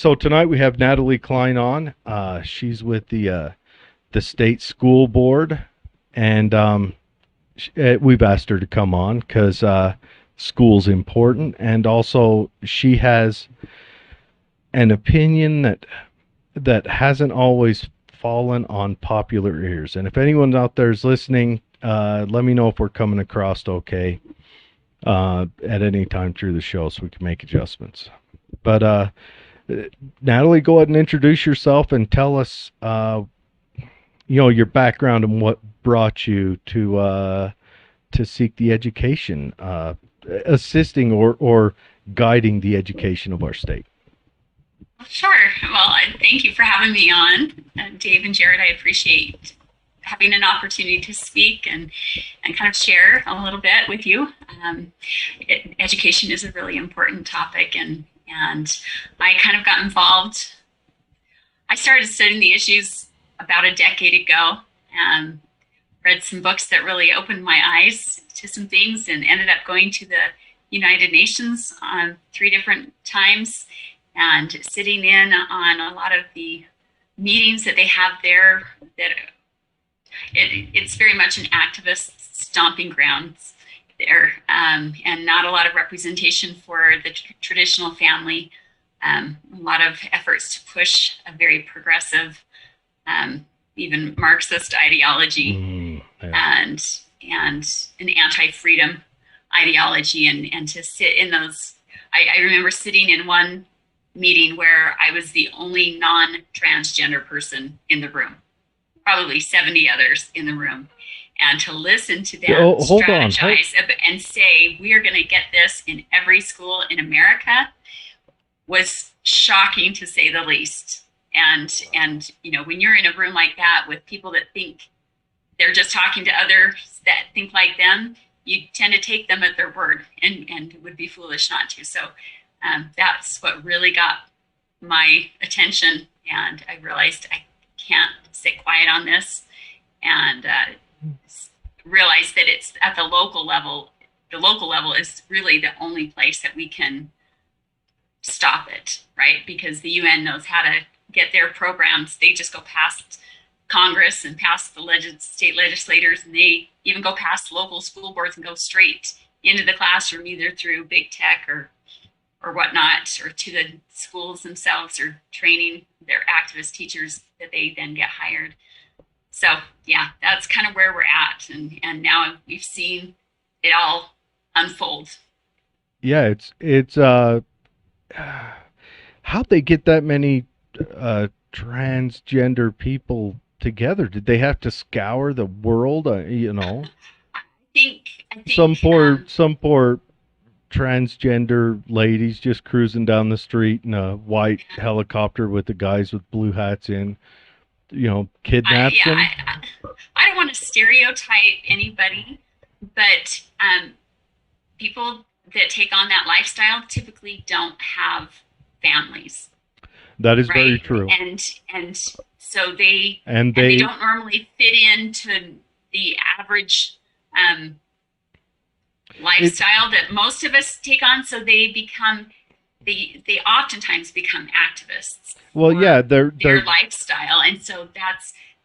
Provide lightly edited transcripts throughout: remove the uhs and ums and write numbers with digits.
So tonight we have Natalie Cline on. She's with the state school board, and we've asked her to come on because school's important, and also she has an opinion that hasn't always fallen on popular ears. And if anyone out there is listening, let me know if we're coming across okay at any time through the show so we can make adjustments. But Natalie, go ahead and introduce yourself and tell us, your background and what brought you to seek the education, assisting or guiding the education of our state. Sure. Well, thank you for having me on, Dave and Jared. I appreciate having an opportunity to speak and kind of share a little bit with you. Education is a really important topic, and I kind of got involved. I started studying the issues about a decade ago, and read some books that really opened my eyes to some things, and ended up going to the United Nations on 3 different times and sitting in on a lot of the meetings that they have there. That it's very much an activist stomping grounds there, and not a lot of representation for the traditional family. A lot of efforts to push a very progressive, even Marxist ideology, and an anti-freedom ideology, and to sit in those. I remember sitting in one meeting where I was the only non-transgender person in the room, probably 70 others in the room, and to listen to them strategize and say, we are going to get this in every school in America, was shocking to say the least. And when you're in a room like that with people that think they're just talking to others that think like them, you tend to take them at their word, and it would be foolish not to. So that's what really got my attention, and I realized I can't sit quiet on this, and realized that it's at the local level. The local level is really the only place that we can stop it, right? Because the UN knows how to get their programs. They just go past Congress and past the state legislators, and they even go past local school boards and go straight into the classroom, either through big tech or whatnot, or to the schools themselves, or training their activist teachers that they then get hired. So yeah, that's kind of where we're at, and now we've seen it all unfold. Yeah, it's how'd they get that many transgender people together? Did they have to scour the world? I think some poor transgender ladies just cruising down the street in a white helicopter with the guys with blue hats in, kidnapped them. I don't want to stereotype anybody, but people that take on that lifestyle typically don't have families. That is right? Very true. And so they they don't normally fit into the average lifestyle that most of us take on. So they oftentimes become activists. Well, yeah, their lifestyle, and so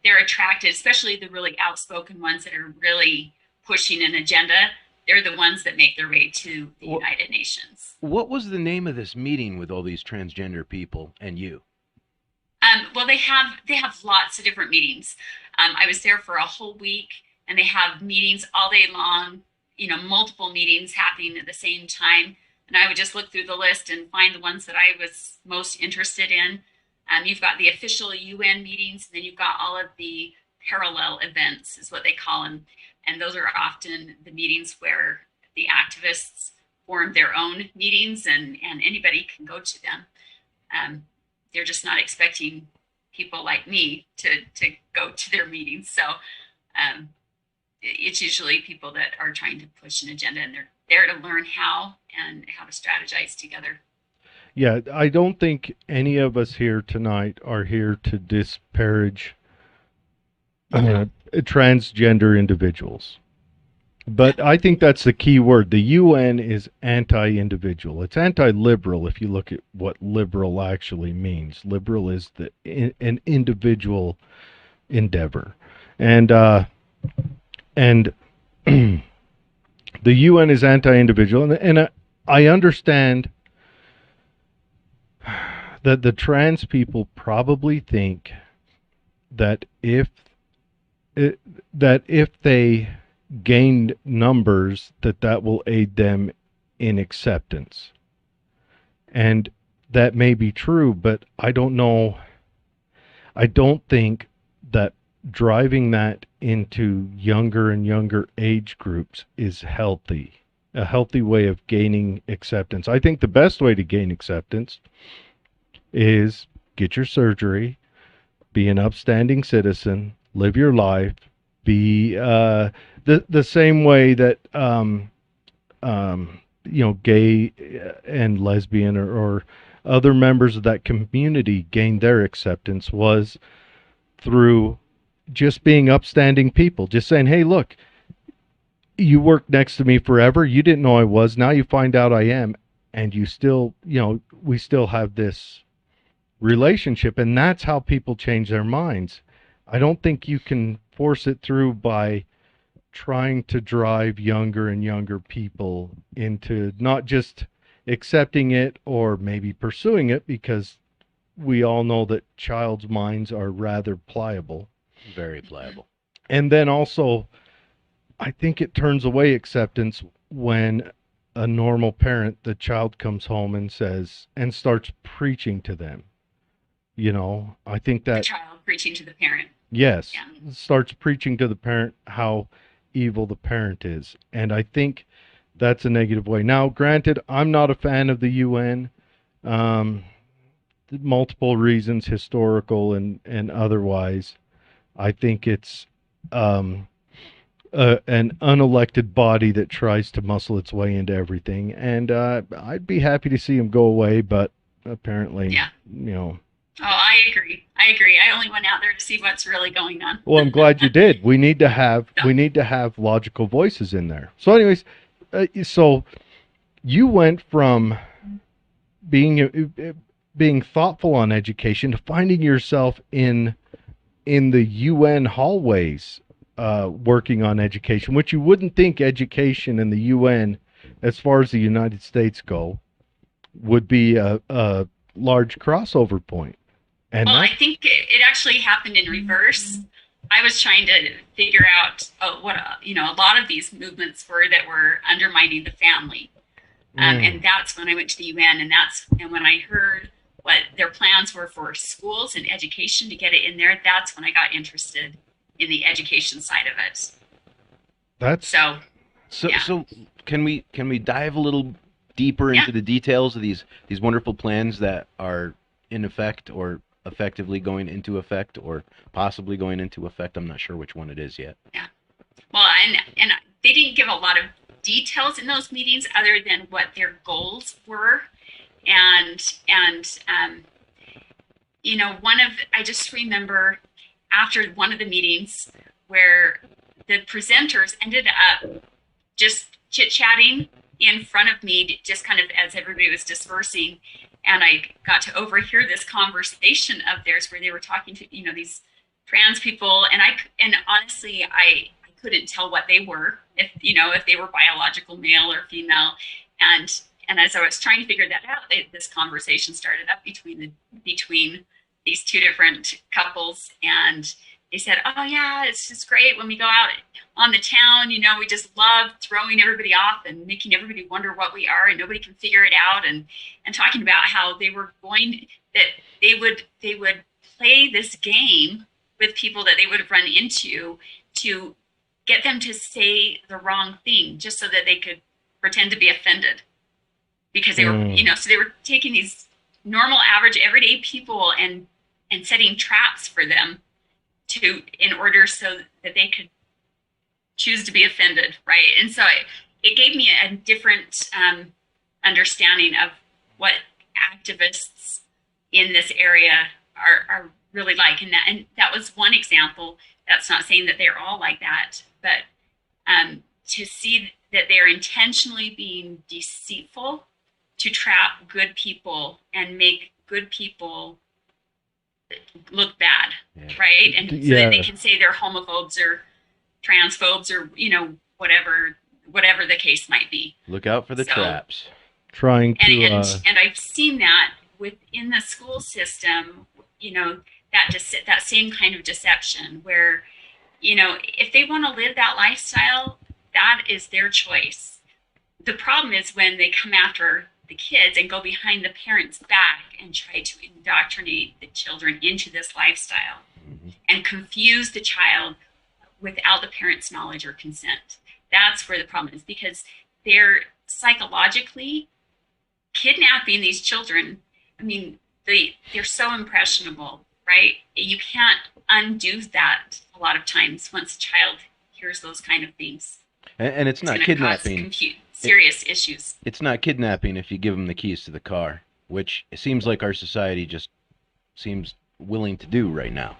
they're attracted, especially the really outspoken ones that are really pushing an agenda. They're the ones that make their way to the United Nations. What was the name of this meeting with all these transgender people and you? Well, they have lots of different meetings. I was there for a whole week, and they have meetings all day long. Multiple meetings happening at the same time. And I would just look through the list and find the ones that I was most interested in. You've got the official UN meetings, and then you've got all of the parallel events, is what they call them. And those are often the meetings where the activists form their own meetings, and anybody can go to them. They're just not expecting people like me to go to their meetings. So it's usually people that are trying to push an agenda, and they're there to learn how to strategize together. Yeah, I don't think any of us here tonight are here to disparage transgender individuals. But I think that's the key word. The UN is anti-individual. It's anti-liberal if you look at what liberal actually means. Liberal is an individual endeavor. And the UN is anti-individual, and I understand that the trans people probably think that it, if they gained numbers, that will aid them in acceptance, and that may be true, but I don't know. I don't think that driving that into younger and younger age groups is healthy. A healthy way of gaining acceptance. I think the best way to gain acceptance is get your surgery, be an upstanding citizen, live your life, be the same way that gay and lesbian or other members of that community gained their acceptance was through just being upstanding people, just saying, hey, look, you worked next to me forever. You didn't know I was. Now you find out I am. And you still, we still have this relationship. And that's how people change their minds. I don't think you can force it through by trying to drive younger and younger people into not just accepting it or maybe pursuing it, because we all know that child's minds are rather pliable. Very pliable. And then also, I think it turns away acceptance when a normal parent, the child comes home and says, and starts preaching to them. I think The that, child preaching to the parent. yes, Yeah. starts preaching to the parent how evil the parent is. And I think that's a negative way. Now, granted, I'm not a fan of the UN. Um, Multiple reasons, historical and otherwise. I think it's an unelected body that tries to muscle its way into everything, and I'd be happy to see him go away, but apparently, Yeah. you know. Oh, I agree. I only went out there to see what's really going on. Well, I'm glad you did. We need to have logical voices in there. So, anyways, so you went from being thoughtful on education to finding yourself in the UN hallways working on education, which you wouldn't think education in the UN, as far as the United States go, would be a large crossover point. And Well, I that, think it actually happened in reverse. I was trying to figure out what a lot of these movements were that were undermining the family, and that's when I went to the UN, and when I heard what their plans were for schools and education to get it in there, that's when I got interested in the education side of it. that's So Yeah. so can we dive a little deeper Yeah. into the details of these wonderful plans that are in effect or effectively going into effect or possibly going into effect? I'm not sure which one it is yet. Well, and they didn't give a lot of details in those meetings other than what their goals were, and I just remember after one of the meetings where the presenters ended up just chit chatting in front of me, just kind of as everybody was dispersing. And I got to overhear this conversation of theirs where they were talking to, these trans people. And honestly, I couldn't tell what they were, if they were biological male or female. And as I was trying to figure that out, this conversation started up between these two different couples, and they said, "Oh yeah, it's just great when we go out on the town. We just love throwing everybody off and making everybody wonder what we are, and nobody can figure it out." And talking about how they would play this game with people that they would have run into to get them to say the wrong thing, just so that they could pretend to be offended, because they were, so they were taking these normal, average, everyday people and setting traps for them in order so that they could choose to be offended, right? And so it gave me a different understanding of what activists in this area are really like, and that was one example. That's not saying that they're all like that, but to see that they're intentionally being deceitful to trap good people and make good people look bad, Yeah. right? And so that they Yeah. can say they're homophobes or transphobes or whatever the case might be. Look out for the So- traps. Trying And to and I've seen that within the school system, that same kind of deception where, if they want to live that lifestyle, that is their choice. The problem is when they come after the kids and go behind the parents' back and try to indoctrinate the children into this lifestyle Mhm. and confuse the child without the parents' knowledge or consent. That's where the problem is, because they're psychologically kidnapping these children. I mean, they're so impressionable, right? You can't undo that a lot of times once a child hears those kind of things. And it's not It's going to cause kidnapping. serious issues. It's not kidnapping if you give them the keys to the car, which it seems like our society just seems willing to do right now.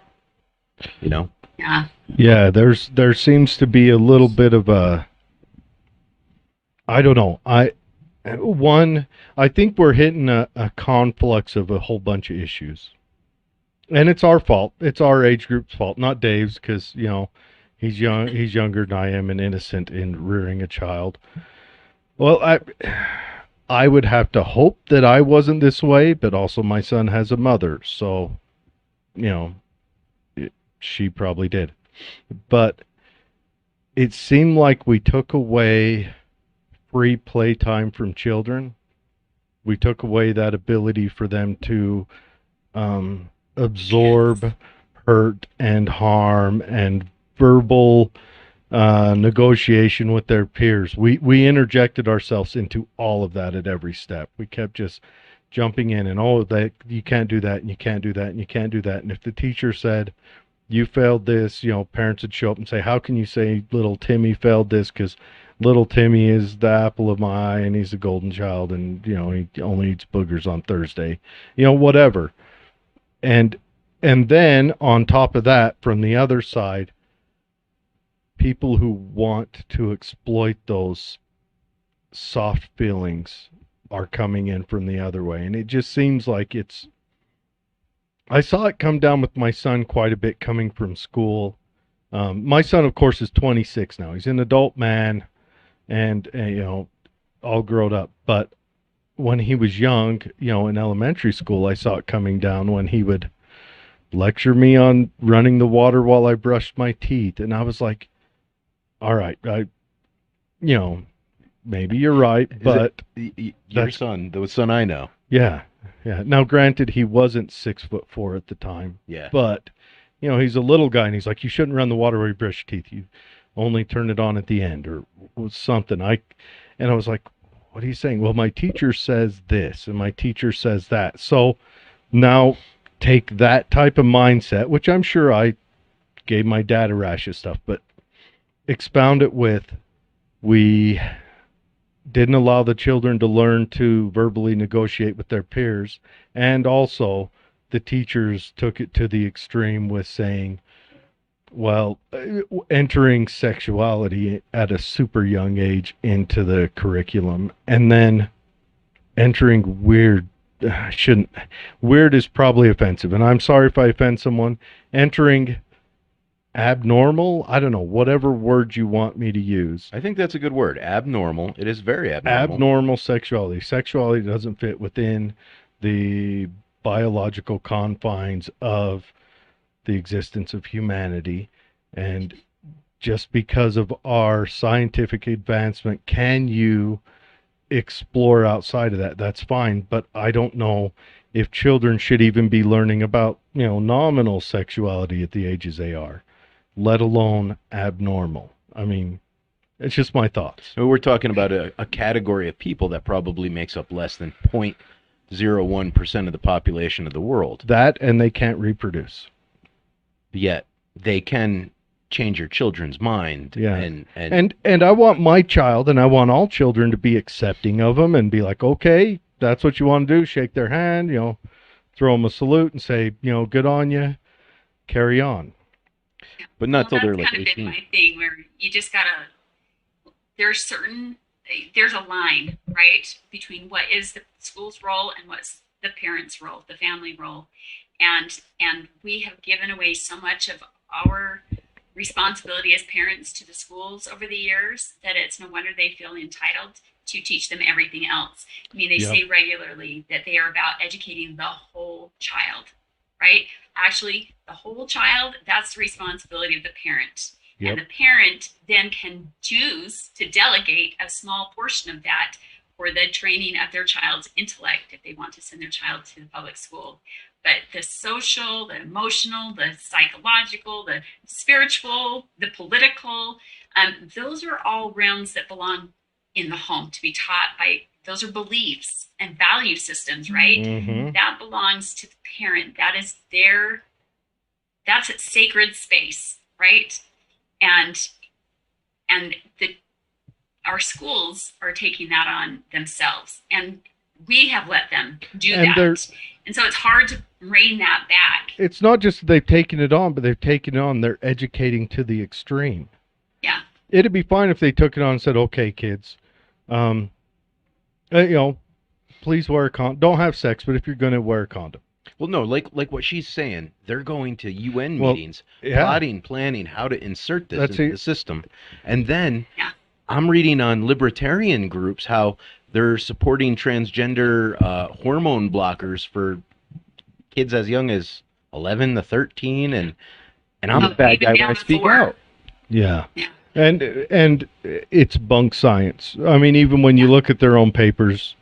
You know? Yeah. yeah, there seems to be a little bit of a, I don't know. I think we're hitting a conflux of a whole bunch of issues. And it's our fault. It's our age group's fault, not Dave's, because, he's young, he's younger than I am and innocent in rearing a child. Well, I would have to hope that I wasn't this way, but also my son has a mother, so, she probably did. But it seemed like we took away free playtime from children. We took away that ability for them to absorb hurt and harm and verbal negotiation with their peers. We interjected ourselves into all of that at every step. We kept just jumping in and that you can't do that and you can't do that and you can't do that. And if the teacher said you failed this, parents would show up and say, how can you say little Timmy failed this? Because little Timmy is the apple of my eye and he's a golden child and, he only eats boogers on Thursday, whatever. And then on top of that, from the other side, people who want to exploit those soft feelings are coming in from the other way. And it just seems like I saw it come down with my son quite a bit coming from school. My son, of course, is 26 now. He's an adult man and all grown up. But when he was young, in elementary school, I saw it coming down when he would lecture me on running the water while I brushed my teeth. And I was like, all right, maybe you're right, but Your son, the son I know. yeah. Now, granted, he wasn't 6'4" at the time, Yeah. but he's a little guy, and he's like, you shouldn't run the water while you brush your teeth. You only turn it on at the end, or something. I was like, what are you saying? Well, my teacher says this, and my teacher says that. So now take that type of mindset, which I'm sure I gave my dad a rash of stuff, but expound it with, we didn't allow the children to learn to verbally negotiate with their peers. And also the teachers took it to the extreme with saying, well, entering sexuality at a super young age into the curriculum, and then entering weird is probably offensive, and I'm sorry if I offend someone. Entering abnormal, I don't know, whatever word you want me to use. I think that's a good word. Abnormal. It is very abnormal. Abnormal sexuality. Sexuality doesn't fit within the biological confines of the existence of humanity. And just because of our scientific advancement, can you explore outside of that? That's fine. But I don't know if children should even be learning about, nominal sexuality at the ages they are, let alone abnormal. I mean, it's just my thoughts. We're talking about a category of people that probably makes up less than 0.01% of the population of the world. That, and they can't reproduce. Yet they can change your children's mind. Yeah. And I want my child, and I want all children to be accepting of them and be like, okay, that's what you want to do. Shake their hand, throw them a salute and say, good on you, carry on. But not till they're like that's kind of 18. been my thing, where you just gotta there's a line, right, between what is the school's role and what's the parent's role, the family role. And we have given away so much of our responsibility as parents to the schools over the years that it's no wonder they feel entitled to teach them everything else. I mean, they Yep. say regularly that they are about educating the whole child, right? Actually, the whole child, that's the responsibility of the parent. Yep. And the parent then can choose to delegate a small portion of that for the training of their child's intellect if they want to send their child to the public school. But the social, the emotional, the psychological, the spiritual, the political, those are all realms that belong in the home to be taught by. Those are beliefs and value systems, right? Mhm. That belongs to the parent. That's a sacred space, right? And our schools are taking that on themselves, and we have let them do And that. And so it's hard to rein that back. It's not just they've taken it on, but they've taken it on. They're educating to the extreme. Yeah. It'd be fine if they took it on and said, "Okay, kids, you know, please wear a condom. Don't have sex, but if you're going to wear a condom." Well, no, like what she's saying, they're going to UN Well, meetings, yeah. plotting, planning how to insert this That's into it. the system. And then Yeah. I'm reading on libertarian groups how they're supporting transgender hormone blockers for kids as young as 11 to 13, and I'm a bad even guy when down I to speak 4. out. Yeah. Yeah. And it's bunk science. I mean, even when you Yeah. look at their own papers,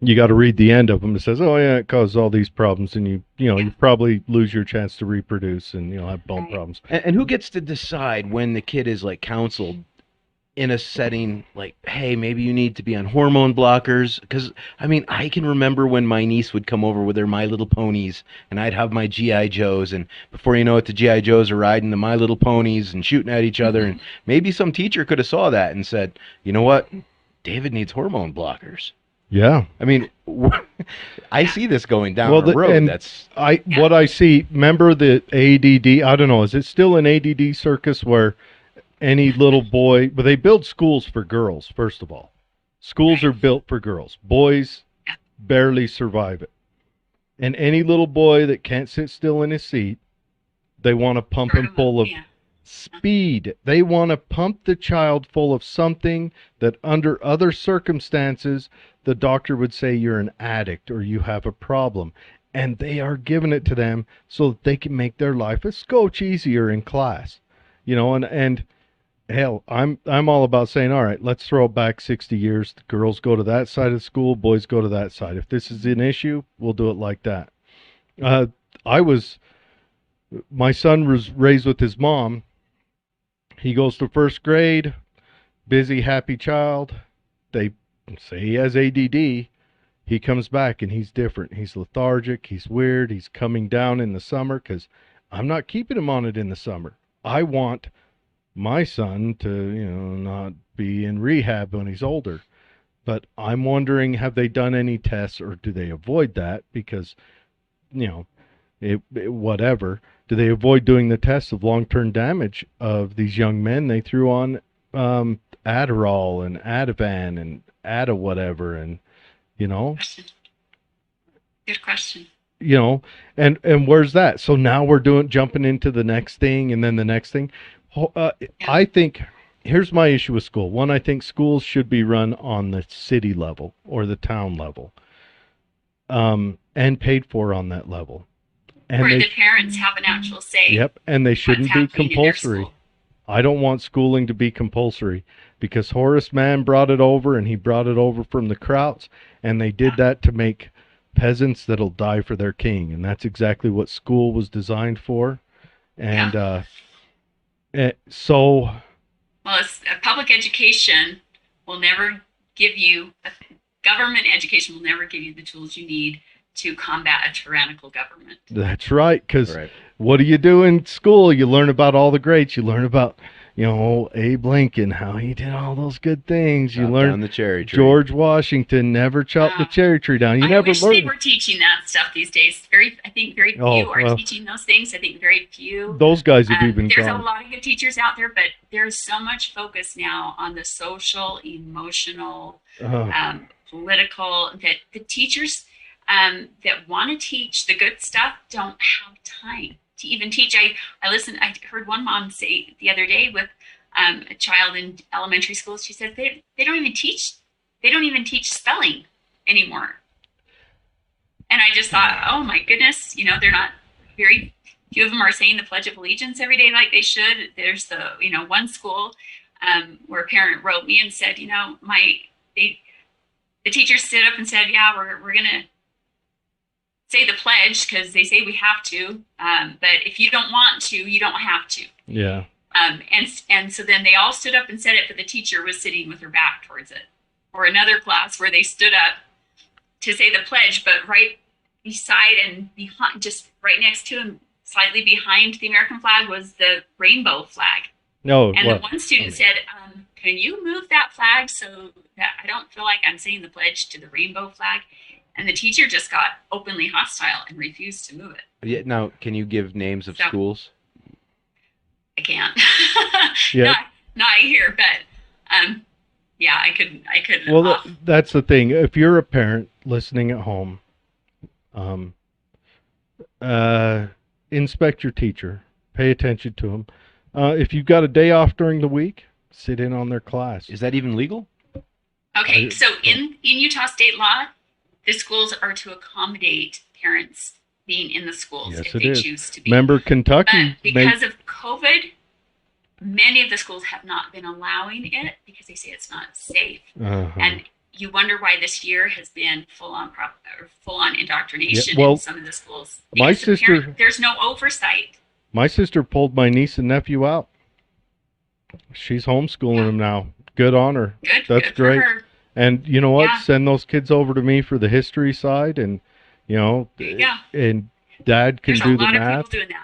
you got to read the end of them. It says, "Oh yeah, it causes all these problems, and you Yeah. probably lose your chance to reproduce, and you'll have bone Right. problems." And who gets to decide when the kid is like counseled in a setting like, hey, maybe you need to be on hormone blockers? Because I mean, I can remember when my niece would come over with her My Little Ponies, and I'd have my GI Joes, and before you know it, the GI Joes are riding the My Little Ponies and shooting at each other. And maybe some teacher could have saw that and said, you know what, David needs hormone blockers. Yeah. I mean, I see this going down Well, a road. and That's Yeah. what I see. Remember the ADD? I don't know. Is it still an ADD circus where any little boy? But they build schools for girls. First of all, schools Right. are built for girls. Boys barely survive it. And any little boy that can't sit still in his seat, they want to pump him full of Yeah. speed. They want to pump the child full of something that under other circumstances the doctor would say you're an addict or you have a problem. And they are giving it to them so that they can make their life a scotch easier in class. And hell, I'm all about saying, all right, let's throw it back 60 years. The girls go to that side of the school, boys go to that side. If this is an issue, we'll do it like that. My son was raised with his mom. He goes to first grade, busy, happy child. They say he has ADD. He comes back and he's different. He's lethargic. He's weird. He's coming down in the summer because I'm not keeping him on it in the summer. I want my son to, not be in rehab when he's older. But I'm wondering, have they done any tests or do they avoid that? Because, whatever. Do they avoid doing the tests of long-term damage of these young men they threw on Adderall and Ativan and Ada whatever and Question. Good question. and where's that? So now we're jumping into the next thing and then the next thing. I think here's my issue with school. One, I think schools should be run on the city level or the town level, and paid for on that level. And Where the parents have an actual say. Yep, and they shouldn't be happening in their compulsory. school. I don't want schooling to be compulsory because Horace Mann brought it over and he brought it over from the Krauts, and they did that to make peasants that'll die for their king, and that's exactly what school was designed for. And so Well, it's a public education will never give you, government education will never give you the tools you need to combat a tyrannical government. that's right, because right. what do you do in school? You learn about all the greats. You learn about, Abe Lincoln, how he did all those good things. You Chop learn down the cherry tree. George Washington never chopped the Uh, cherry tree down. You I never wish they learned. were teaching that stuff these days. I think very Oh, few are well, teaching those things. I think very few. those guys have even There's a gone. lot of good teachers out there, but there's so much focus now on the social, emotional, Uh, political, that the teachers that want to teach the good stuff don't have time to even teach. I heard one mom say the other day with a child in elementary school. She said they don't even teach spelling anymore. And I just thought, oh my goodness, they're not very few of them are saying the Pledge of Allegiance every day like they should. There's one school where a parent wrote me and said, the teacher stood up and said, yeah, we're going to say the pledge because they say we have to. But if you don't want to, you don't have to. yeah. And so then they all stood up and said it, but the teacher was sitting with her back towards it. Or another class where they stood up to say the pledge, but right beside and behind, just right next to and slightly behind the American flag was the rainbow flag. No. And Well, the one student said, can you move that flag so that I don't feel like I'm saying the pledge to the rainbow flag? And the teacher just got openly hostile and refused to move it. Yeah. Now, can you give names of So- schools? I can't. Yeah. not here, but yeah, I could. well, that's the thing. If you're a parent listening at home, inspect your teacher. Pay attention to them. If you've got a day off during the week, sit in on their class. Is that even legal? Okay, so in Utah state law, the schools are to accommodate parents being in the schools Yes, if it they is. choose to be. Remember But Kentucky? because of COVID, many of the schools have not been allowing it because they say it's not safe. Uh-huh. And you wonder why this year has been full on indoctrination Yeah, well, in some of the schools. my Because the sister- there's no oversight. My sister pulled my niece and nephew out. She's homeschooling them now. Good on her. Good. That's good great. For her. And you know what? Yeah. Send those kids over to me for the history side, and Yeah. and Dad can There's a do the lot of math. people doing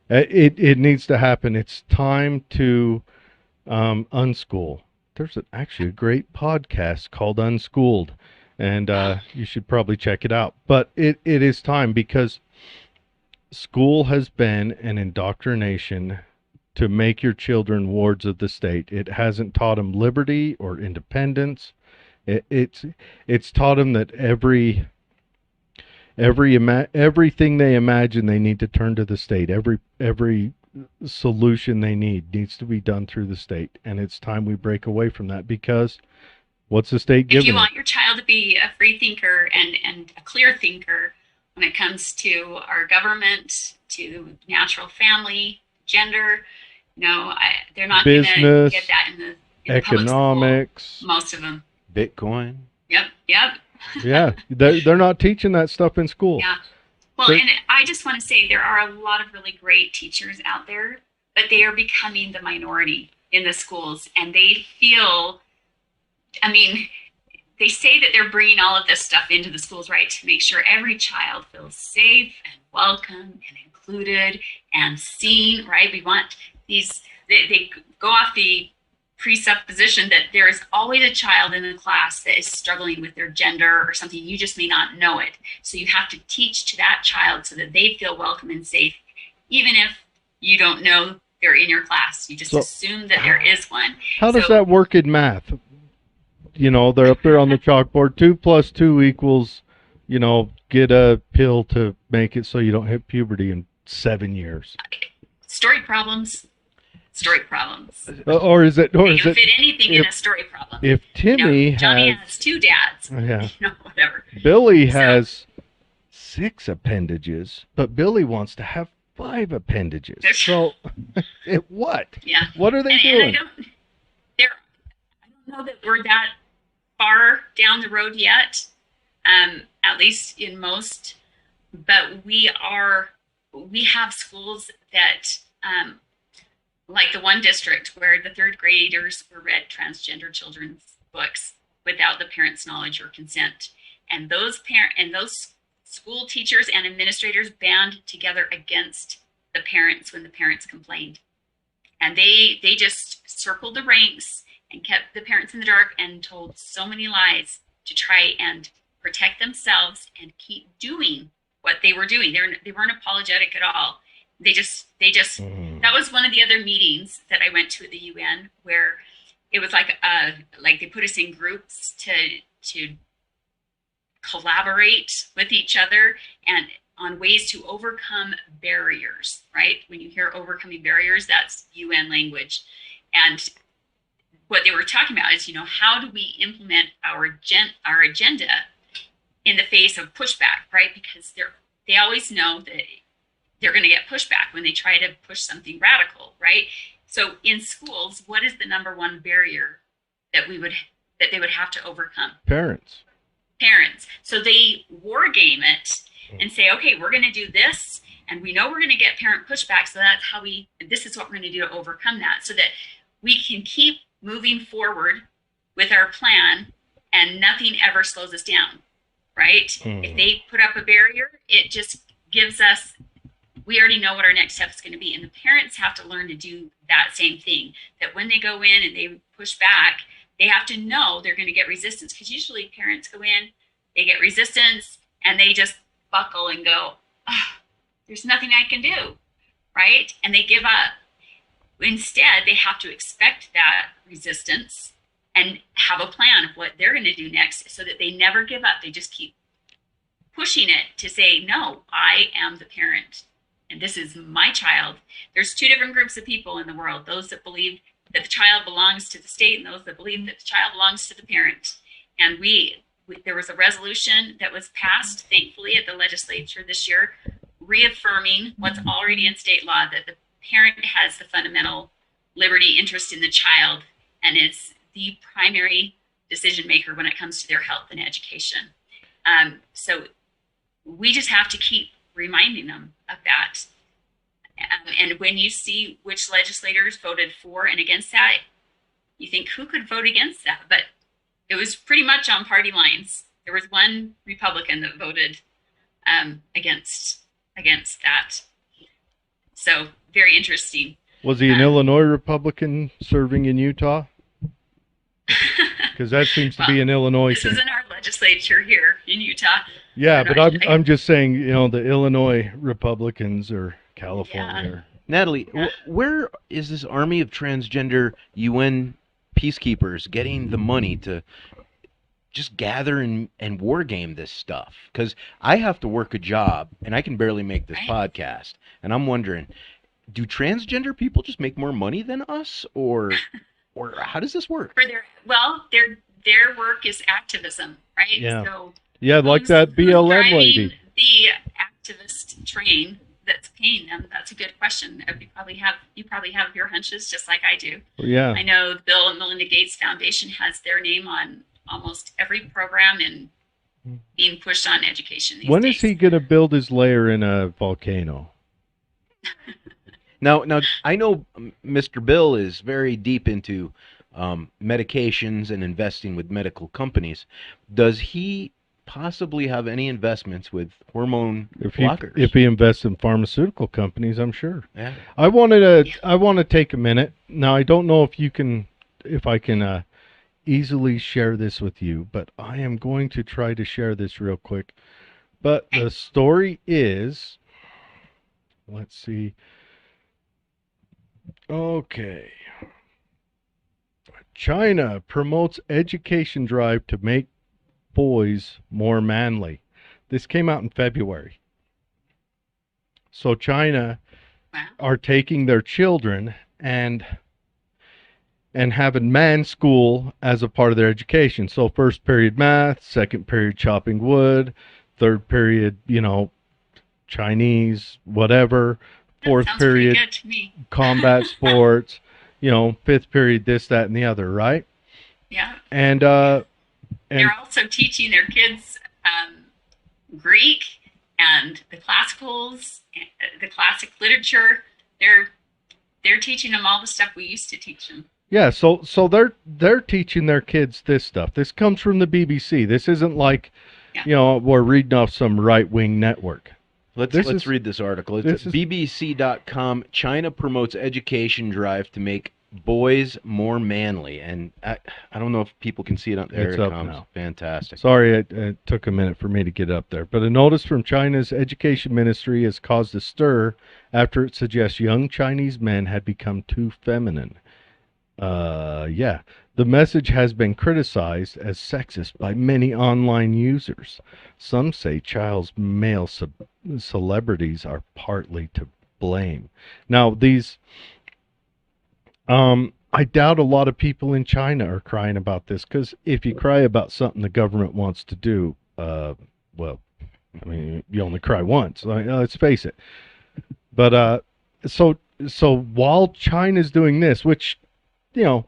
that. It needs to happen. It's time to unschool. There's actually a great podcast called Unschooled, and you should probably check it out. But it is time because school has been an indoctrination to make your children wards of the state. It hasn't taught them liberty or independence. It's taught them that everything they imagine they need to turn to the state. Every solution they need needs to be done through the state, and it's time we break away from that because what's the state If giving you them? want your child to be a free thinker and a clear thinker when it comes to our government, to natural family, gender, they're not going to Business, get that in the public Economics. school. Most of them. Bitcoin. Yep. Yeah, they're not teaching that stuff in school. Yeah. Well, But- and I just want to say there are a lot of really great teachers out there, but they are becoming the minority in the schools, and they feel, they say that they're bringing all of this stuff into the schools, right, to make sure every child feels safe and welcome and included and seen, right? We want they go off the presupposition that there is always a child in the class that is struggling with their gender or something. You just may not know it. So you have to teach to that child so that they feel welcome and safe, even if you don't know they're in your class. You just assume that there is one. How does that work in math? They're up there on the chalkboard. 2 + 2 equals, get a pill to make it so you don't hit puberty in 7 years. Story problems. Or is it? You can fit anything in a story problem. If Timmy Johnny has, has 2 dads. yeah, Whatever. Billy has 6 appendages, but Billy wants to have 5 appendages. So, what? Yeah. What are they And doing? I don't know that we're that far down the road yet, at least in most, but we have schools that, like the one district where the 3rd graders were read transgender children's books without the parents' knowledge or consent. And those school teachers and administrators band together against the parents when the parents complained. And they just circled the ranks and kept the parents in the dark and told so many lies to try and protect themselves and keep doing what they were doing. They weren't apologetic at all. They just that was one of the other meetings that I went to at the UN, where it was like they put us in groups to collaborate with each other and on ways to overcome barriers, right? When you hear overcoming barriers, that's UN language. And what they were talking about is, how do we implement our agenda in the face of pushback, right? Because they always know that they're going to get pushback when they try to push something radical, right? So in schools, what is the number one barrier that they would have to overcome? Parents. So they war game it and say, okay, we're going to do this, and we know we're going to get parent pushback, so that's how this is what we're going to do to overcome that, so that we can keep moving forward with our plan and nothing ever slows us down, right? If they put up a barrier, it just gives us, we already know what our next step is going to be. And the parents have to learn to do that same thing, that when they go in and they push back, they have to know they're going to get resistance, because usually parents go in, they get resistance, and they just buckle and go, there's nothing I can do, right? And they give up. Instead, they have to expect that resistance and have a plan of what they're going to do next, so that they never give up. They just keep pushing it to say, no, I am the parent, and this is my child. There's two different groups of people in the world: those that believe that the child belongs to the state, and those that believe that the child belongs to the parent. And there was a resolution that was passed, thankfully, at the legislature this year, reaffirming what's already in state law, that the parent has the fundamental liberty interest in the child and is the primary decision maker when it comes to their health and education. So we just have to keep reminding them of that. And when you see which legislators voted for and against that, you think, who could vote against that? But it was pretty much on party lines. There was one Republican that voted against that. So very interesting. Was he an Illinois Republican serving in Utah? Because that seems to be an Illinois this thing. isn't our legislature here in Utah. Yeah, but I'm just saying, the Illinois Republicans or California. Yeah. Natalie, where is this army of transgender UN peacekeepers getting the money to just gather and war game this stuff? Because I have to work a job and I can barely make this podcast, and I'm wondering, do transgender people just make more money than us, or how does this work? Their work is activism, right? Yeah. So Yeah, like that BLM lady. The activist train that's paying them. That's a good question. You probably have your hunches just like I do. Yeah. I know the Bill and Melinda Gates Foundation has their name on almost every program and being pushed on education these When days. is he going to build his lair in a volcano? Now, I know Mr. Bill is very deep into medications and investing with medical companies. Does he possibly have any investments with hormone blockers? If he invests in pharmaceutical companies, I'm sure. Yeah. I want to take a minute. Now, I don't know if I can easily share this with you, but I am going to try to share this real quick. But the story is, let's see. Okay. China promotes education drive to make boys more manly. This came out in February. So China are taking their children and having man school as a part of their education. So first period math, second period chopping wood, third period, Chinese, whatever, fourth period combat sports, fifth period this, that, and the other, right? Yeah. And they're also teaching their kids Greek and the classicals, the classic literature. They're teaching them all the stuff we used to teach them. Yeah, so they're teaching their kids this stuff. This comes from the BBC. This isn't like, we're reading off some right-wing network. Let's read this article. It's BBC.com. China promotes education drive to make boys more manly, and I don't know if people can see it on there. It's it up comes. now. Fantastic. Sorry, it took a minute for me to get up there. But a notice from China's education ministry has caused a stir after it suggests young Chinese men had become too feminine. Yeah. The message has been criticized as sexist by many online users. Some say child's male celebrities are partly to blame. Now, I doubt a lot of people in China are crying about this, because if you cry about something the government wants to do, well, I mean, you only cry once. Let's face it. But so while China's doing this, which, you know,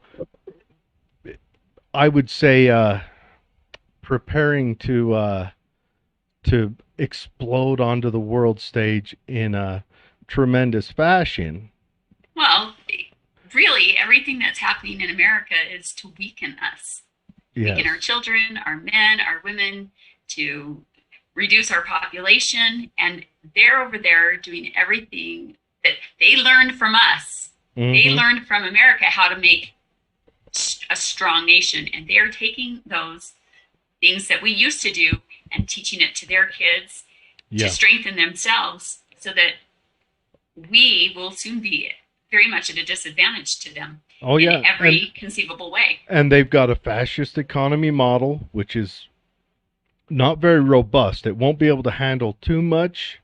I would say preparing to explode onto the world stage in a tremendous fashion. Well, really, everything that's happening in America is to weaken us, Yes. weaken our children, our men, our women, to reduce our population. And they're over there doing everything that they learned from us. They Mhm. learned from America how to make a strong nation. And they're taking those things that we used to do and teaching it to their kids Yeah. to strengthen themselves, so that we will soon be very much at a disadvantage to them Oh, in yeah. every conceivable way. And they've got a fascist economy model, which is not very robust. It won't be able to handle too much,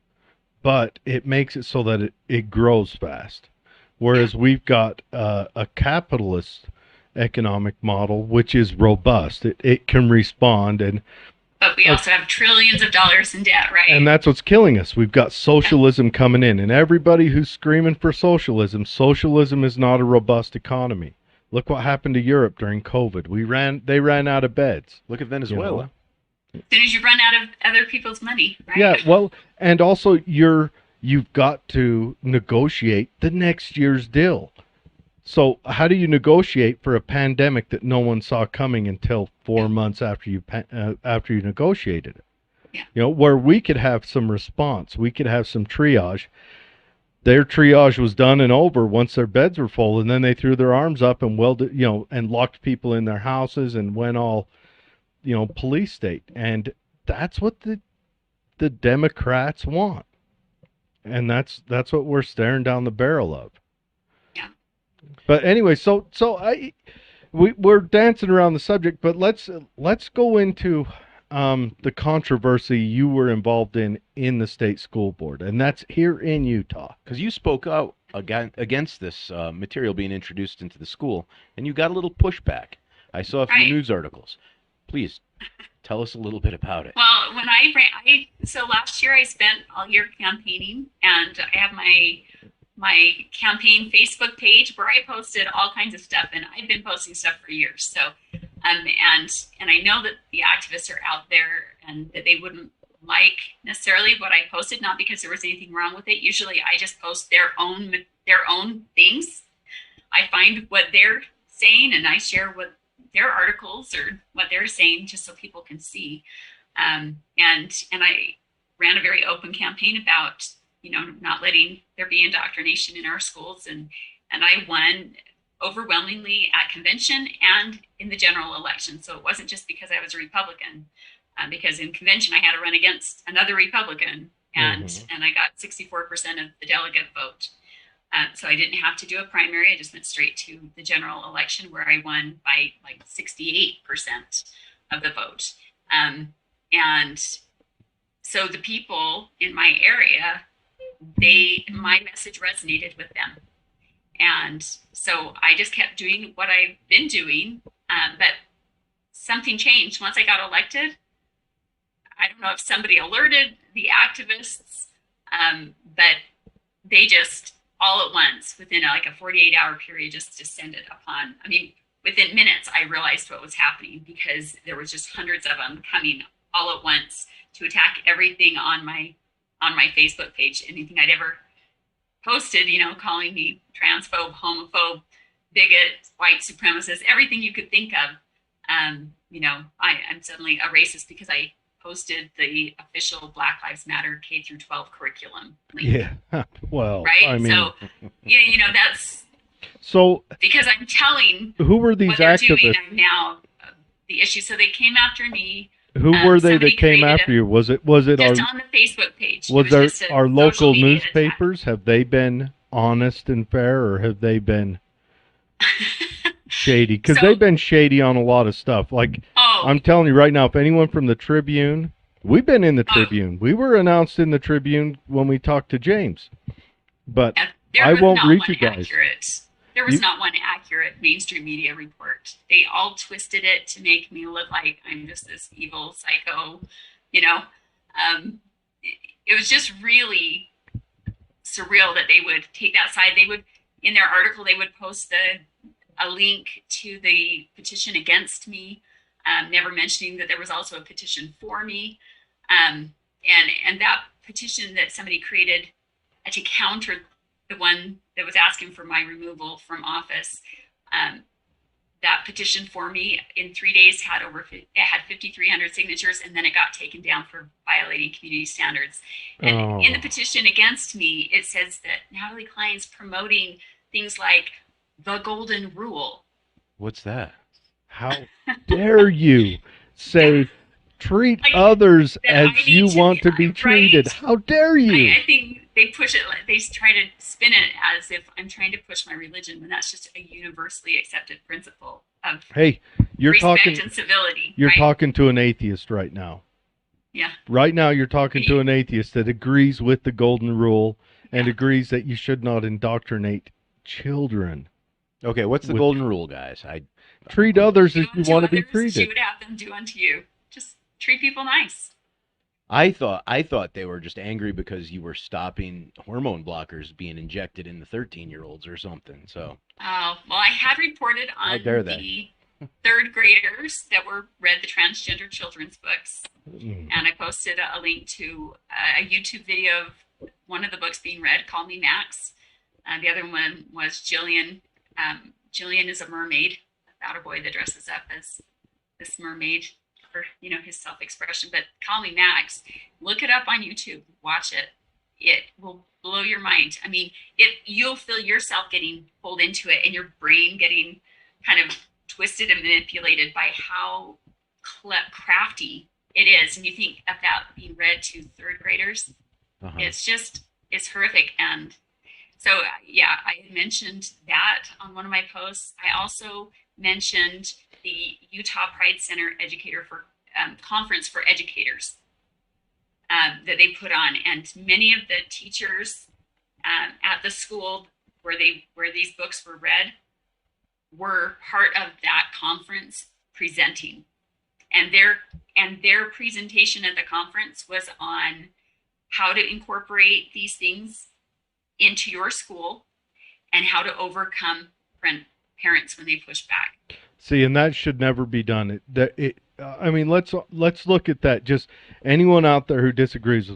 but it makes it so that it grows fast. Whereas we've got a capitalist economic model, which is robust. It can respond, But we also have trillions of dollars in debt, right? and that's what's killing us. We've got socialism coming in, and everybody who's screaming for socialism is not a robust economy. Look what happened to Europe during COVID. They ran out of beds. Look at Venezuela. As soon as you run out of other people's money, right? Yeah, well, and also you've got to negotiate the next year's deal. So how do you negotiate for a pandemic that no one saw coming until 4 months after you negotiated it? Yeah. You know, where we could have some response, we could have some triage. Their triage was done and over once their beds were full, and then they threw their arms up and and locked people in their houses and went all, police state. And that's what the Democrats want. And that's what we're staring down the barrel of. Yeah. But anyway, we're dancing around the subject, but let's go into the controversy you were involved in the state school board, and that's here in Utah. Because you spoke out against this material being introduced into the school, and you got a little pushback. I saw a few Right. news articles. Please tell us a little bit about it. Well, when so last year I spent all year campaigning, and I have my campaign Facebook page where I posted all kinds of stuff, and I've been posting stuff for years. So, and I know that the activists are out there, and that they wouldn't like necessarily what I posted, not because there was anything wrong with it. Usually, I just post their own things. I find what they're saying, and I share what their articles or what they're saying, just so people can see. And I ran a very open campaign about, not letting there be indoctrination in our schools, and I won overwhelmingly at convention and in the general election. So it wasn't just because I was a Republican, because in convention I had to run against another Republican, and I got 64% of the delegate vote. So I didn't have to do a primary. I just went straight to the general election, where I won by like 68% of the vote. And so the people in my area, my message resonated with them. And so I just kept doing what I've been doing. But something changed once I got elected. I don't know if somebody alerted the activists, but they just all at once, within like a 48-hour period, just descended upon. I mean, within minutes, I realized what was happening, because there was just hundreds of them coming all at once to attack everything on my Facebook page. Anything I'd ever posted, calling me transphobe, homophobe, bigot, white supremacist, everything you could think of. I'm suddenly a racist because I posted the official Black Lives Matter K through 12 curriculum link. Yeah. Well, Right. I mean, So, that's so because I'm telling who were these what they're doing. activists? I'm now the issue. So they came after me. Who were they Somebody that came created after you? Was it our just on the Facebook page? was It there just a our social local media attack. newspapers? Have they been honest and fair, or have they been shady? Because So- they've been shady on a lot of stuff. Like Oh, I'm telling you right now, if anyone from the Tribune, we've been in the Oh. Tribune. We were announced in the Tribune when we talked to James. But yeah, there I was won't not read one you guys. accurate. There was You- not one accurate mainstream media report. They all twisted it to make me look like I'm just this evil psycho. It was just really surreal that they would take that side. They would, in their article, they would post a link to the petition against me, never mentioning that there was also a petition for me. And that petition that somebody created to counter the one that was asking for my removal from office, that petition for me in 3 days had 5,300 signatures, and then it got taken down for violating community standards. And in the petition against me, it says that Natalie Cline's promoting things like the golden rule. What's that? how dare you say treat Like, others that as I need you to want be- to be right? treated? How dare you? I think they push it, they try to spin it as if I'm trying to push my religion, when that's just a universally accepted principle of Hey, you're respect talking and civility. you're right? talking to an atheist right now. Yeah. Right now you're talking to an atheist that agrees with the golden rule and Yeah. agrees that you should not indoctrinate children. Okay, what's the With- golden rule, guys? Treat others Do as you unto want to be others as you treated. would have them do unto you. Just treat people nice. I thought they were just angry because you were stopping hormone blockers being injected in the 13-year-olds or something. So Oh, well, I had reported How on dare the they. third graders that read the transgender children's books, Mm. and I posted a link to a YouTube video of one of the books being read, Call Me Max. The other one was Jillian. Jillian is a mermaid, about a boy that dresses up as this mermaid for his self-expression. But Call Me Max, look it up on YouTube, watch it. It will blow your mind. I mean, you'll feel yourself getting pulled into it, and your brain getting kind of twisted and manipulated by how crafty it is. And you think of that being read to third graders, it's horrific. And so, yeah, I had mentioned that on one of my posts. I also mentioned the Utah Pride Center Educator for Conference for Educators that they put on, and many of the teachers at the school where these books were read were part of that conference presenting, and their presentation at the conference was on how to incorporate these things into your school and how to overcome parents when they push back. See, and that should never be done. I mean, let's look at that. Just anyone out there who disagrees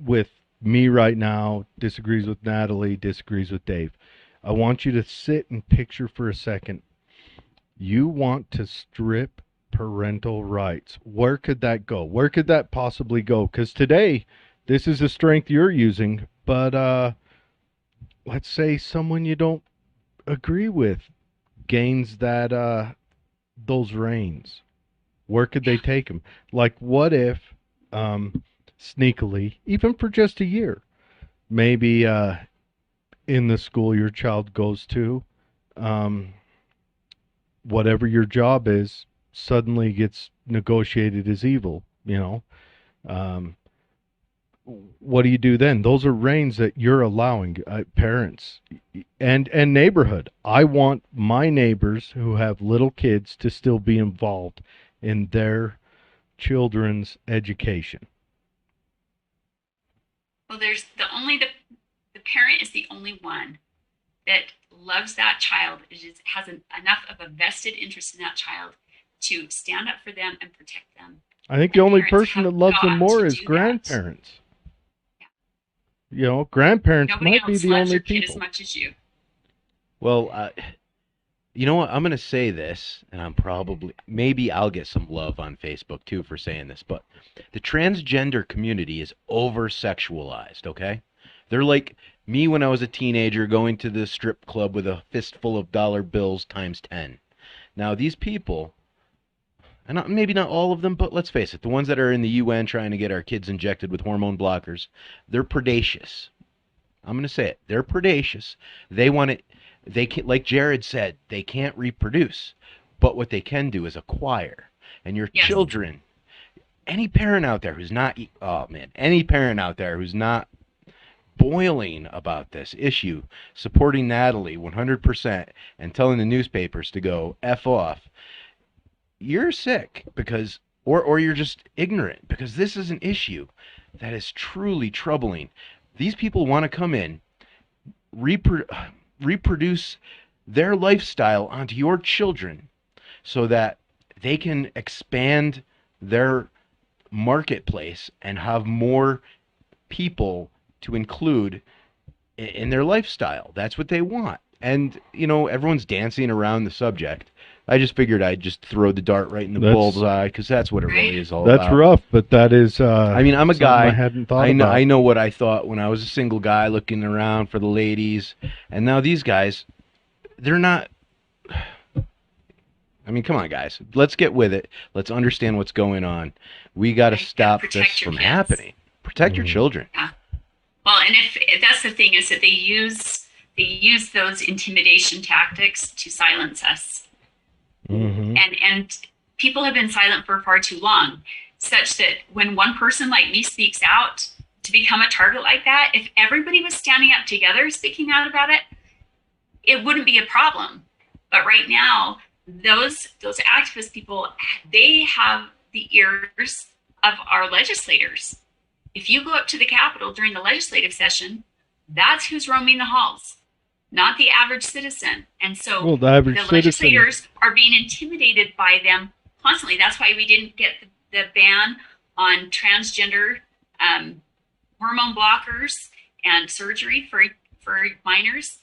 with me right now, disagrees with Natalie, disagrees with Dave. I want you to sit and picture for a second. You want to strip parental rights. Where could that go? Where could that possibly go? Because today, this is a strength you're using, but let's say someone you don't agree with gains that those reins. Where could they take them? Like, what if sneakily, even for just a year, maybe in the school your child goes to, whatever your job is suddenly gets negotiated as evil, what do you do then? Those are reins that you're allowing parents and neighborhood. I want my neighbors who have little kids to still be involved in their children's education. Well, there's the parent is the only one that loves that child. Has enough of a vested interest in that child to stand up for them and protect them. I think the And only parents person have that loves them got more to is do that. grandparents. Grandparents Nobody might be else the loves only your kid as people. much as you. well, You know what? I'm going to say this, and maybe I'll get some love on Facebook too for saying this, but the transgender community is over sexualized, okay? They're like me when I was a teenager going to the strip club with a fistful of dollar bills times 10. Now, these people, and maybe not all of them, but let's face it, the ones that are in the UN trying to get our kids injected with hormone blockers, they're predacious. I'm going to say it. They're predacious. They want it. They can, like Jared said, they can't reproduce, but what they can do is acquire. And your Yes. children, any parent out there who's not, oh man, any parent out there who's not boiling about this issue, supporting Natalie 100% and telling the newspapers to go F off, you're sick because, or you're just ignorant, because this is an issue that is truly troubling. These people want to come in, reproduce their lifestyle onto your children so that they can expand their marketplace and have more people to include in their lifestyle. That's what they want. And, you know, everyone's dancing around the subject. I just figured I'd just throw the dart right in the bullseye, because that's what it really is all about. That's rough, but that is. I mean, I'm a something guy. I hadn't thought I know. about. I know what I thought when I was a single guy looking around for the ladies, and now these guys, they're not. I mean, come on, guys. Let's get with it. Let's understand what's going on. We got to Right, yeah, stop protect this your from kids. happening. Protect your Mhm. children. Well, and if that's the thing, is that they use those intimidation tactics to silence us. Mhm. And people have been silent for far too long, such that when one person like me speaks out, to become a target like that, if everybody was standing up together speaking out about it, it wouldn't be a problem. But right now, those activist people, they have the ears of our legislators. If you go up to the Capitol during the legislative session, that's who's roaming the halls, not the average citizen. And so Well, the average the citizen. legislators are being intimidated by them constantly. That's why we didn't get the ban on transgender hormone blockers and surgery for minors.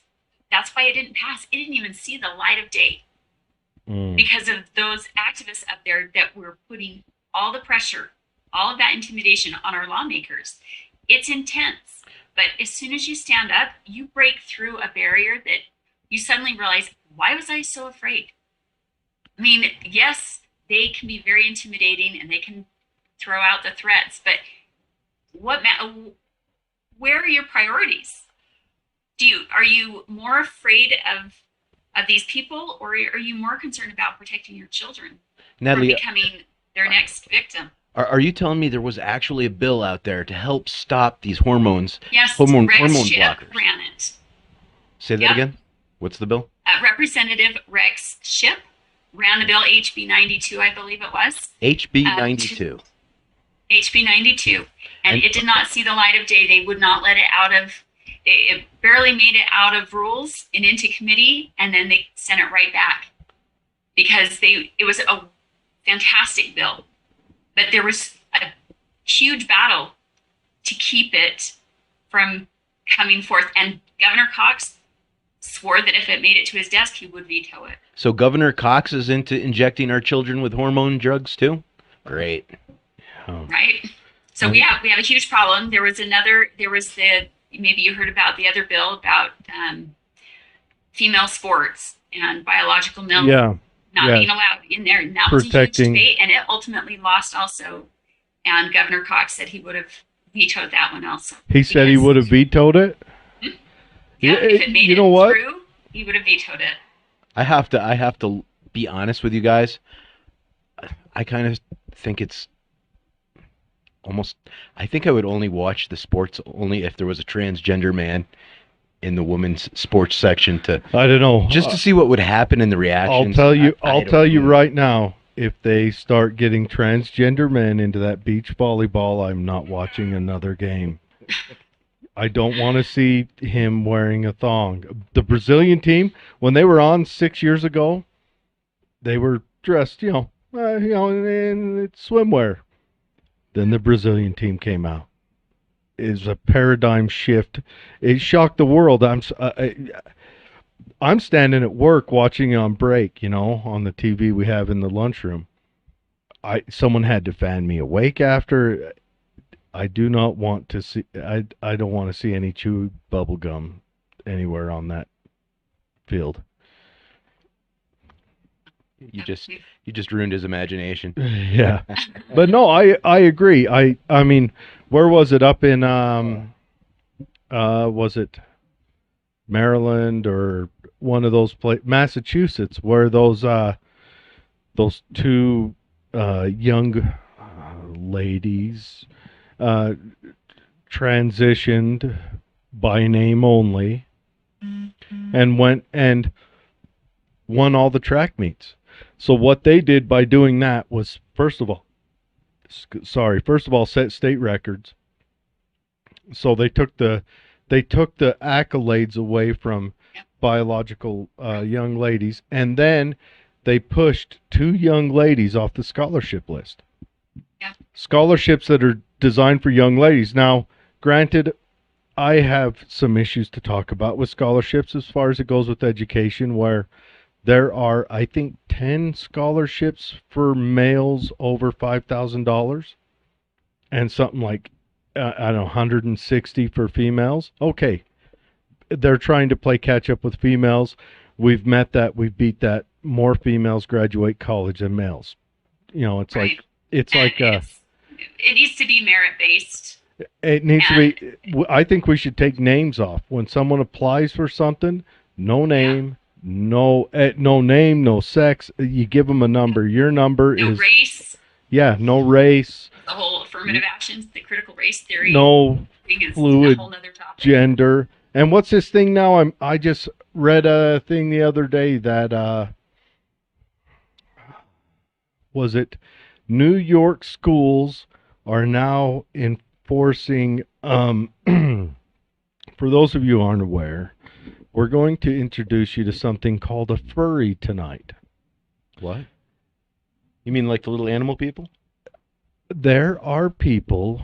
That's why it didn't pass. It didn't even see the light of day Mm. because of those activists up there that were putting all the pressure, all of that intimidation on our lawmakers. It's intense. But as soon as you stand up, you break through a barrier that you suddenly realize, why was I so afraid? I mean, yes, they can be very intimidating and they can throw out the threats, but where are your priorities? Are you more afraid of these people, or are you more concerned about protecting your children Natalie, from becoming their next victim? are you telling me there was actually a bill out there to help stop these hormones? Yes, Hormone Rex Schiff blockers. ran it. Say that Yep. again? What's the bill? Representative Rex Schiff ran the bill, HB 92, I believe it was. HB 92. HB 92. And And- it did not see the light of day. They would not let it out of, it barely made it out of rules and into committee, and then they sent it right back because it was a fantastic bill. But there was a huge battle to keep it from coming forth. And Governor Cox swore that if it made it to his desk, he would veto it. So Governor Cox is into injecting our children with hormone drugs too? Great. Oh. Right? So we have a huge problem. There was maybe you heard about the other bill about female sports and biological milk Yeah. not yeah. being allowed in there. And that was a Protecting- huge debate, and it ultimately lost also. And Governor Cox said he would have vetoed that one also. He said he Because- would have vetoed it. Yeah, Yeah, if it made you it know what? through, he would have vetoed it. I have to be honest with you guys. I kind of think it's almost, I think I would only watch the sports only if there was a transgender man in the women's sports section I don't know. just to see what would happen in the reactions. I'll I tell you don't know. right now, if they start getting transgender men into that beach volleyball, I'm not watching another game. I don't want to see him wearing a thong. The Brazilian team, when they were on 6 years ago, they were dressed, in swimwear. Then the Brazilian team came out. It was a paradigm shift. It shocked the world. I'm standing at work watching on break, on the TV we have in the lunchroom. Someone had to fan me awake after. I do not want to see. I don't want to see any chew bubble gum anywhere on that field. You just ruined his imagination. Yeah, but no, I agree. I mean, where was it? Up in was it Maryland or one of those Massachusetts, where those two young ladies uh, transitioned by name only and went and won all the track meets. So what they did by doing that was, first of all, set state records. So they took the accolades away from biological young ladies, and then they pushed two young ladies off the scholarship list. Yeah. Scholarships that are designed for young ladies. Now, granted, I have some issues to talk about with scholarships as far as it goes with education, where there are, I think, 10 scholarships for males over $5,000 and something like, I don't know, 160 for females. Okay. They're trying to play catch up with females. We've met that. We've beat that. More females graduate college than males. It's Right. like, it's And like, it needs to be merit based. it needs to be, I think we should take names off. When someone applies for something, no name, no name, no sex. You give them a number. Your number No is race. Yeah, no race, The whole affirmative actions, the critical race theory. no thing is fluid a whole nother topic. gender. And what's this thing now? I just read a thing the other day that was it New York schools are now enforcing for those of you who aren't aware, we're going to introduce you to something called a furry tonight. What? You mean like the little animal people? There are people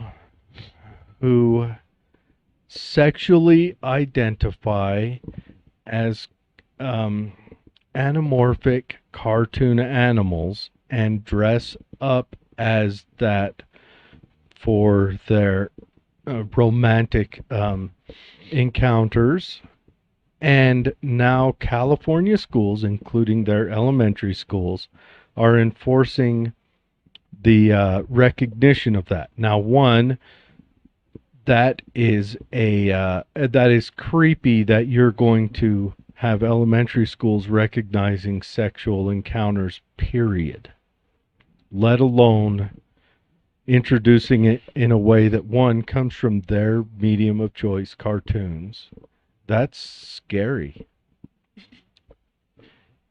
who sexually identify as anamorphic cartoon animals and dress up as that for their romantic encounters. And now California schools, including their elementary schools, are enforcing the recognition of that. Now, one, that is creepy that you're going to have elementary schools recognizing sexual encounters, period. Let alone introducing it in a way that, one, comes from their medium of choice, cartoons. That's scary.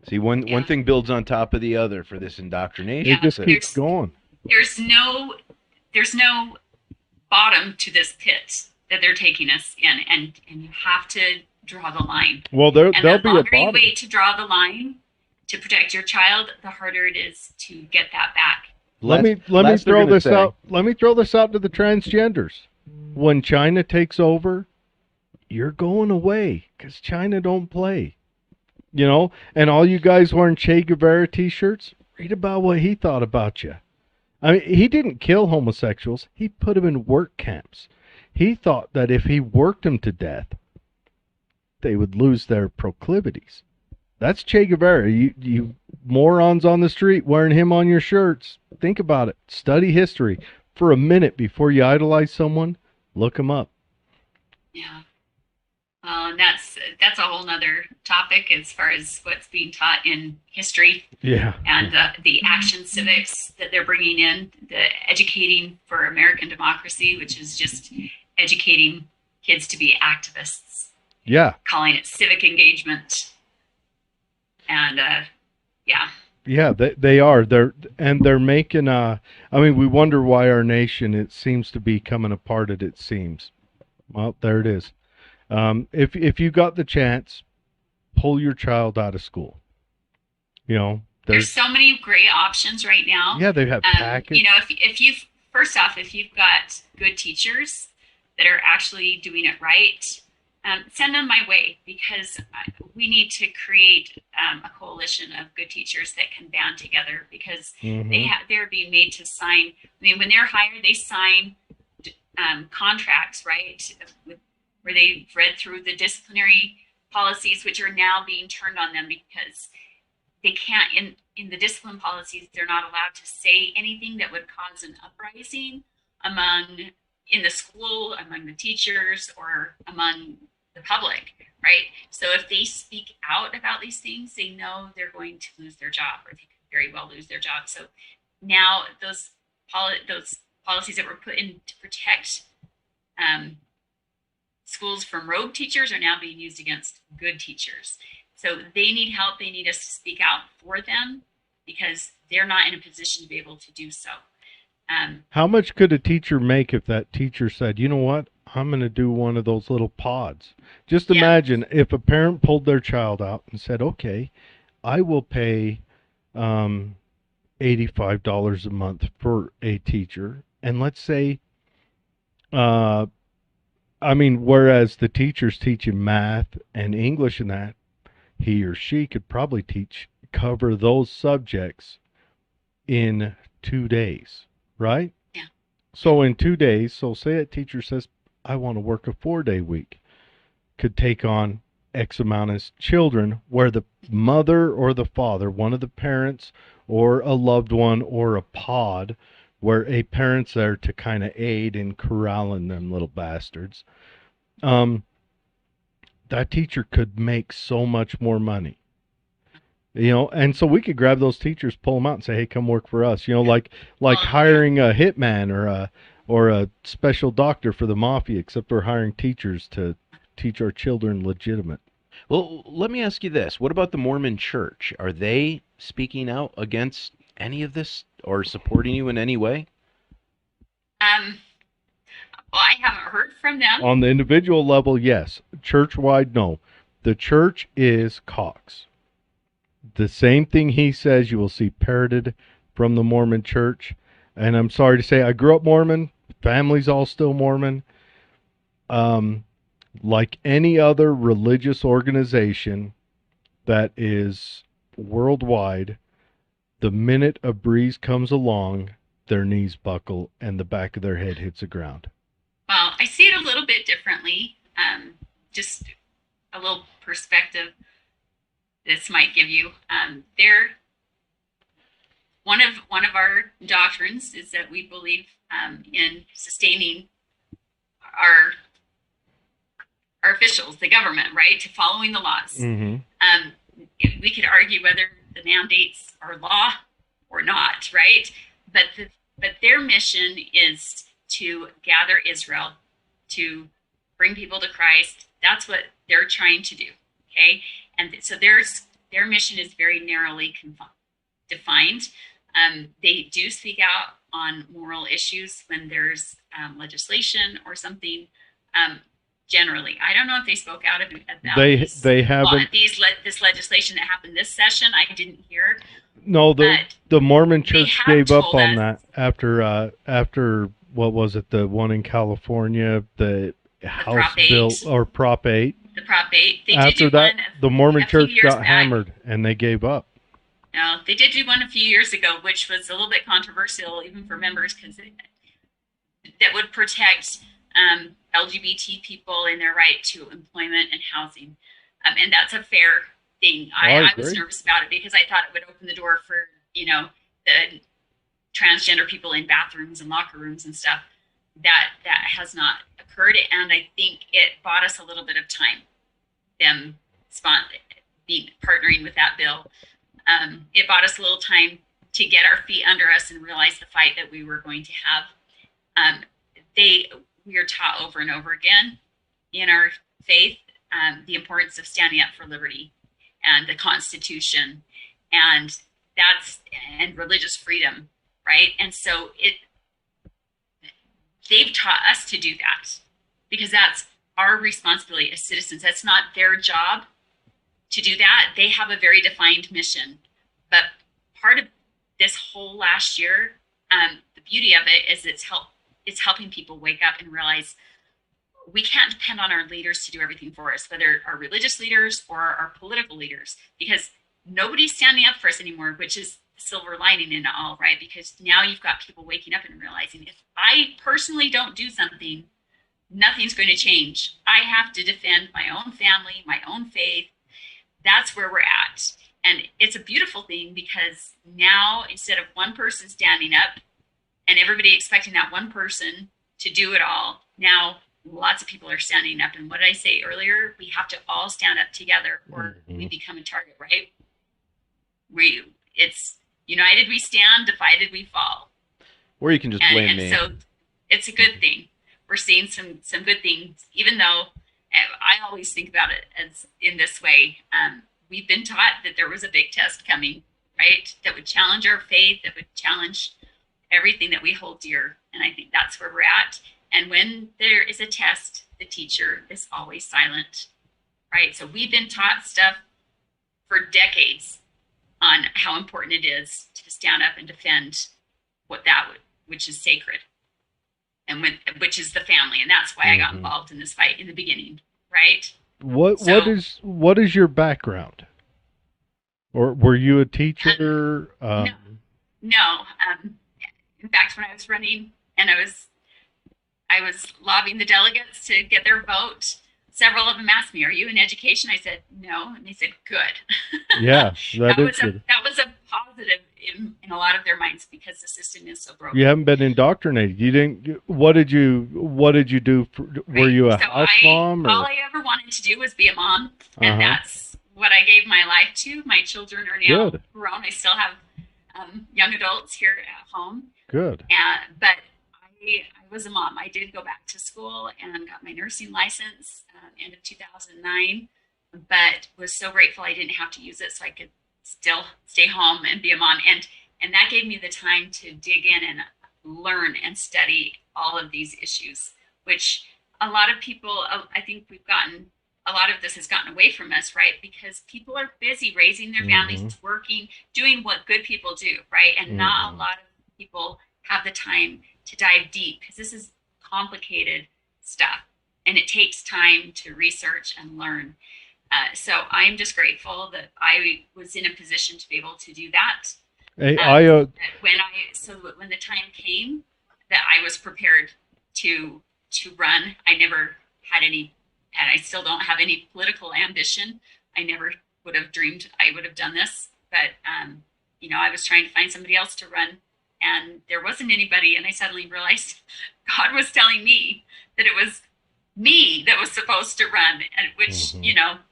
See, one thing builds on top of the other for this indoctrination. It just keeps going. There's no bottom to this pit that they're taking us in, and you have to draw the line. Well, there'll And be the a longer you bottom. wait to draw the line to protect your child, the harder it is to get that back. Let me throw this out. Let me throw this out to the transgenders. When China takes over, you're going away because China don't play. And all you guys wearing Che Guevara t-shirts, read about what he thought about you. I mean, he didn't kill homosexuals. He put them in work camps. He thought that if he worked them to death, they would lose their proclivities. That's Che Guevara. You morons on the street wearing him on your shirts. Think about it. Study history for a minute before you idolize someone. Look him up. Yeah. And that's a whole nother topic as far as what's being taught in history. Yeah. And the action civics that they're bringing in, the educating for American democracy, which is just educating kids to be activists. Yeah. Calling it civic engagement. And yeah. Yeah, they are. They're making we wonder why our nation, it seems to be coming apart, it seems. Well, there it is. If you got the chance, pull your child out of school. There's so many great options right now. Yeah, they have packets. If you've got good teachers that are actually doing it right, send them my way, because we need to create a coalition of good teachers that can band together, because Mm-hmm. they're being made to sign. I mean, when they're hired, they sign contracts, right, where they've read through the disciplinary policies, which are now being turned on them, because they can't, in the discipline policies, they're not allowed to say anything that would cause an uprising among in the school, among the teachers, or among the public, right? So if they speak out about these things, they know they're going to lose their job, or they could very well lose their job. So now those policies that were put in to protect um, schools from rogue teachers are now being used against good teachers. So they need help. They need us to speak out for them, because they're not in a position to be able to do so. How much could a teacher make if that teacher said, you know what, I'm going to do one of those little pods? Just Yeah. imagine if a parent pulled their child out and said, okay, I will pay um, $85 a month for a teacher. And let's say, uh, I mean, whereas the teacher's teaching math and English and that, he or she could probably cover those subjects in 2 days, right? Yeah. So in 2 days, so say a teacher says, I want to work a 4 day week, could take on X amount of children where the mother or the father, one of the parents or a loved one or a pod, where a parent's there to kind of aid in corralling them little bastards. Um, that teacher could make so much more money. And so we could grab those teachers, pull them out, and say, "Hey, come work for us." Like Well, yeah. hiring a hitman or a special doctor for the mafia, except we're hiring teachers to teach our children legitimate. Well, let me ask you this. What about the Mormon Church? Are they speaking out against any of this or supporting you in any way? Um, well, I haven't heard from them. On the individual level, yes. Church-wide, no. The church is Cox. The same thing he says you will see parroted from the Mormon Church. And I'm sorry to say, I grew up Mormon. Family's all still Mormon. Um, like any other religious organization that is worldwide, the minute a breeze comes along, their knees buckle and the back of their head hits the ground. Well, I see it a little bit differently. Just a little perspective this might give you. There, one of our doctrines is that we believe in sustaining our our officials, the government, right, to following the laws. Mm-hmm. We could argue whether the mandates are law or not, right? But their mission is to gather Israel, to bring people to Christ. That's what they're trying to do. Okay, and so their mission is very narrowly defined. They do speak out on moral issues when there's legislation or something. Generally, I don't know if they spoke out about They haven't. This legislation that happened this session. I didn't hear. No, the Mormon Church gave up on that after what was it, the one in California, the House bill or Prop 8. The Prop 8. They after did do that, one the Mormon Church got back. hammered and they gave up. No, they did do one a few years ago, which was a little bit controversial even for members, because that would protect LGBT people in their right to employment and housing. And that's a fair thing. I was nervous about it because I thought it would open the door for, the transgender people in bathrooms and locker rooms and stuff. That has not occurred. And I think it bought us a little bit of time, them partnering with that bill. It bought us a little time to get our feet under us and realize the fight that we were going to have. We are taught over and over again in our faith the importance of standing up for liberty and the Constitution, and religious freedom, right? And so they've taught us to do that because that's our responsibility as citizens. That's not their job to do that. They have a very defined mission. But part of this whole last year, the beauty of it is it's helping people wake up and realize, we can't depend on our leaders to do everything for us, whether our religious leaders or our political leaders, because nobody's standing up for us anymore, which is the silver lining in it all, right? Because now you've got people waking up and realizing if I personally don't do something, nothing's going to change. I have to defend my own family, my own faith. That's where we're at. And it's a beautiful thing because now instead of one person standing up and everybody expecting that one person to do it all, now lots of people are standing up. And what did I say earlier? We have to all stand up together or we become a target, right? It's united we stand, divided we fall. Or you can just blame and me. so it's a good thing. We're seeing some good things, even though I always think about it as in this way. We've been taught that there was a big test coming, right? That would challenge our faith, that would challenge everything that we hold dear. And I think that's where we're at. And when there is a test, the teacher is always silent, right? So we've been taught stuff for decades on how important it is to stand up and defend which is sacred, and which is the family. And that's why I got involved in this fight in the beginning, right? What is your background? Or were you a teacher? No. In fact, when I was running and I was lobbying the delegates to get their vote, several of them asked me, "Are you in education?" I said, "No," and they said, "Good." Yeah, that was a positive in a lot of their minds because the system is so broken. You haven't been indoctrinated. You didn't. What did you do? Were you a house mom? All I ever wanted to do was be a mom, and that's what I gave my life to. My children are now grown. I still have young adults here at home. Good. But I was a mom. I did go back to school and got my nursing license end of 2009, but was so grateful I didn't have to use it so I could still stay home and be a mom. And that gave me the time to dig in and learn and study all of these issues, which a lot of people, I think a lot of this has gotten away from us, right? Because people are busy raising their families, working, doing what good people do, right? And not a lot of people have the time to dive deep because this is complicated stuff and it takes time to research and learn. So I'm just grateful that I was in a position to be able to do that. Hey, when the time came that I was prepared to run, I never had any, and I still don't have any political ambition. I never would have dreamed I would have done this, but I was trying to find somebody else to run, and there wasn't anybody. And I suddenly realized God was telling me that it was me that was supposed to run, and which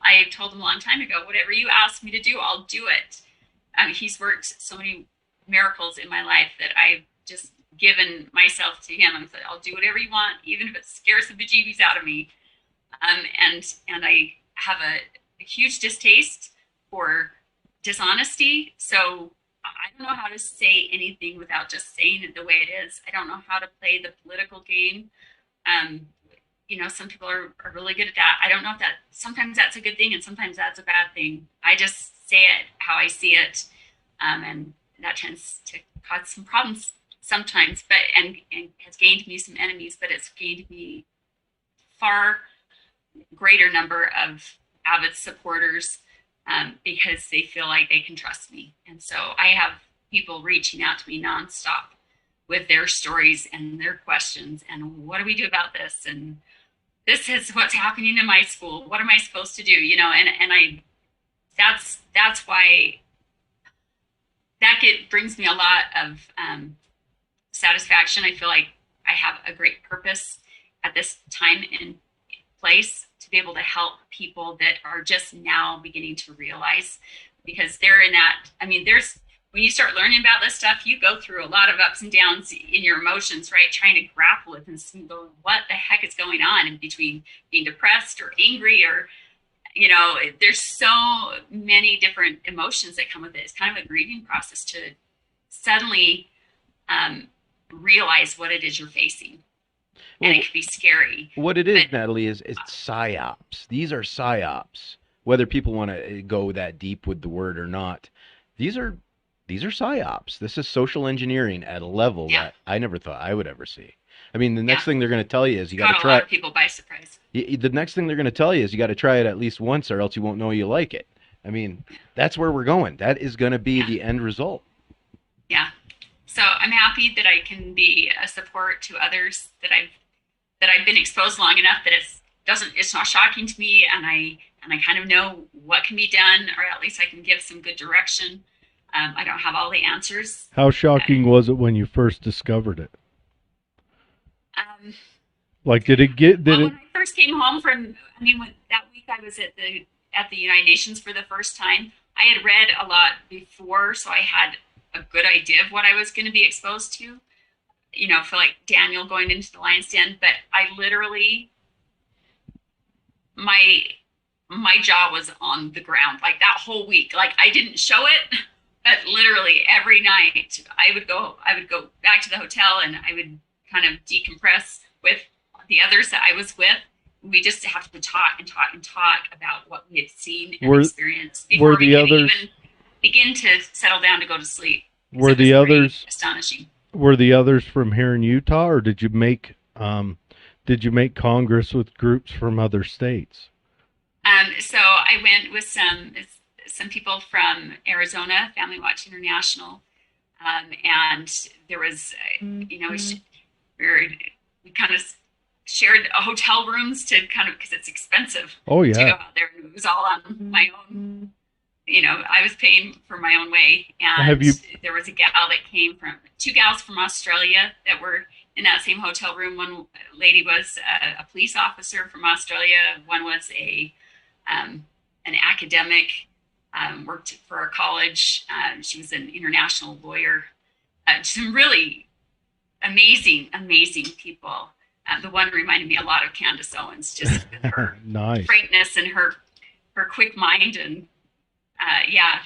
I told him a long time ago, whatever you ask me to do, I'll do it. He's worked so many miracles in my life that I've just given myself to him and said, I'll do whatever you want, even if it scares the bejeebies out of me. And I have a huge distaste for dishonesty. So I don't know how to say anything without just saying it the way it is. I don't know how to play the political game. Some people are really good at that. I don't know if sometimes that's a good thing and sometimes that's a bad thing. I just say it how I see it. And that tends to cause some problems sometimes, and has gained me some enemies, but it's gained me far greater number of avid supporters because they feel like they can trust me. And so I have people reaching out to me nonstop with their stories and their questions. And what do we do about this? And this is what's happening in my school. What am I supposed to do? That's why brings me a lot of satisfaction. I feel like I have a great purpose at this time and place to be able to help people that are just now beginning to realize, because they're in that. When you start learning about this stuff, you go through a lot of ups and downs in your emotions, right? Trying to grapple with and go, what the heck is going on in between being depressed or angry or, there's so many different emotions that come with it. It's kind of a grieving process to suddenly realize what it is you're facing. And it can be scary. What it is, Natalie, is psyops. These are psyops. Whether people want to go that deep with the word or not, these are psyops. This is social engineering at a level that I never thought I would ever see. I mean, the next Yeah. thing they're going to tell you is you got to Caught a try. lot of people by surprise. The next thing they're going to tell you is you got to try it at least once, or else you won't know you like it. I mean, that's where we're going. That is going to be Yeah. the end result. Yeah. So I'm happy that I can be a support to others, that I've been exposed long enough that it's not shocking to me, and I kind of know what can be done, or at least I can give some good direction. I don't have all the answers. How shocking was it when you first discovered it? Um, Like, did it get, did well, it, when I first came home from, I mean, that week I was at the United Nations for the first time. I had read a lot before, so I had a good idea of what I was going to be exposed to. You know, for like Daniel going into the lion's den, but I literally, my my jaw was on the ground like that whole week. Like I didn't show it, but literally every night I would go back to the hotel and I would kind of decompress with the others that I was with. We just have to talk and talk and talk about what we had seen and were experienced were before we the could others even begin to settle down to go to sleep. 'Cause were it was the pretty others astonishing. were the others from here in Utah, or did you make Congress with groups from other states? So I went with some people from Arizona, Family Watch International, and there was, we kind of shared hotel rooms to kind of, because it's expensive Oh to go yeah. out there, and it was all on my own. You know, I was paying for my own way, Have and you there was a gal that came from two gals from Australia that were in that same hotel room. One lady was a police officer from Australia. One was an academic, worked for a college. She was an international lawyer. Some really amazing people. The one reminded me a lot of Candace Owens, just with her nice. frankness and her quick mind, and yeah.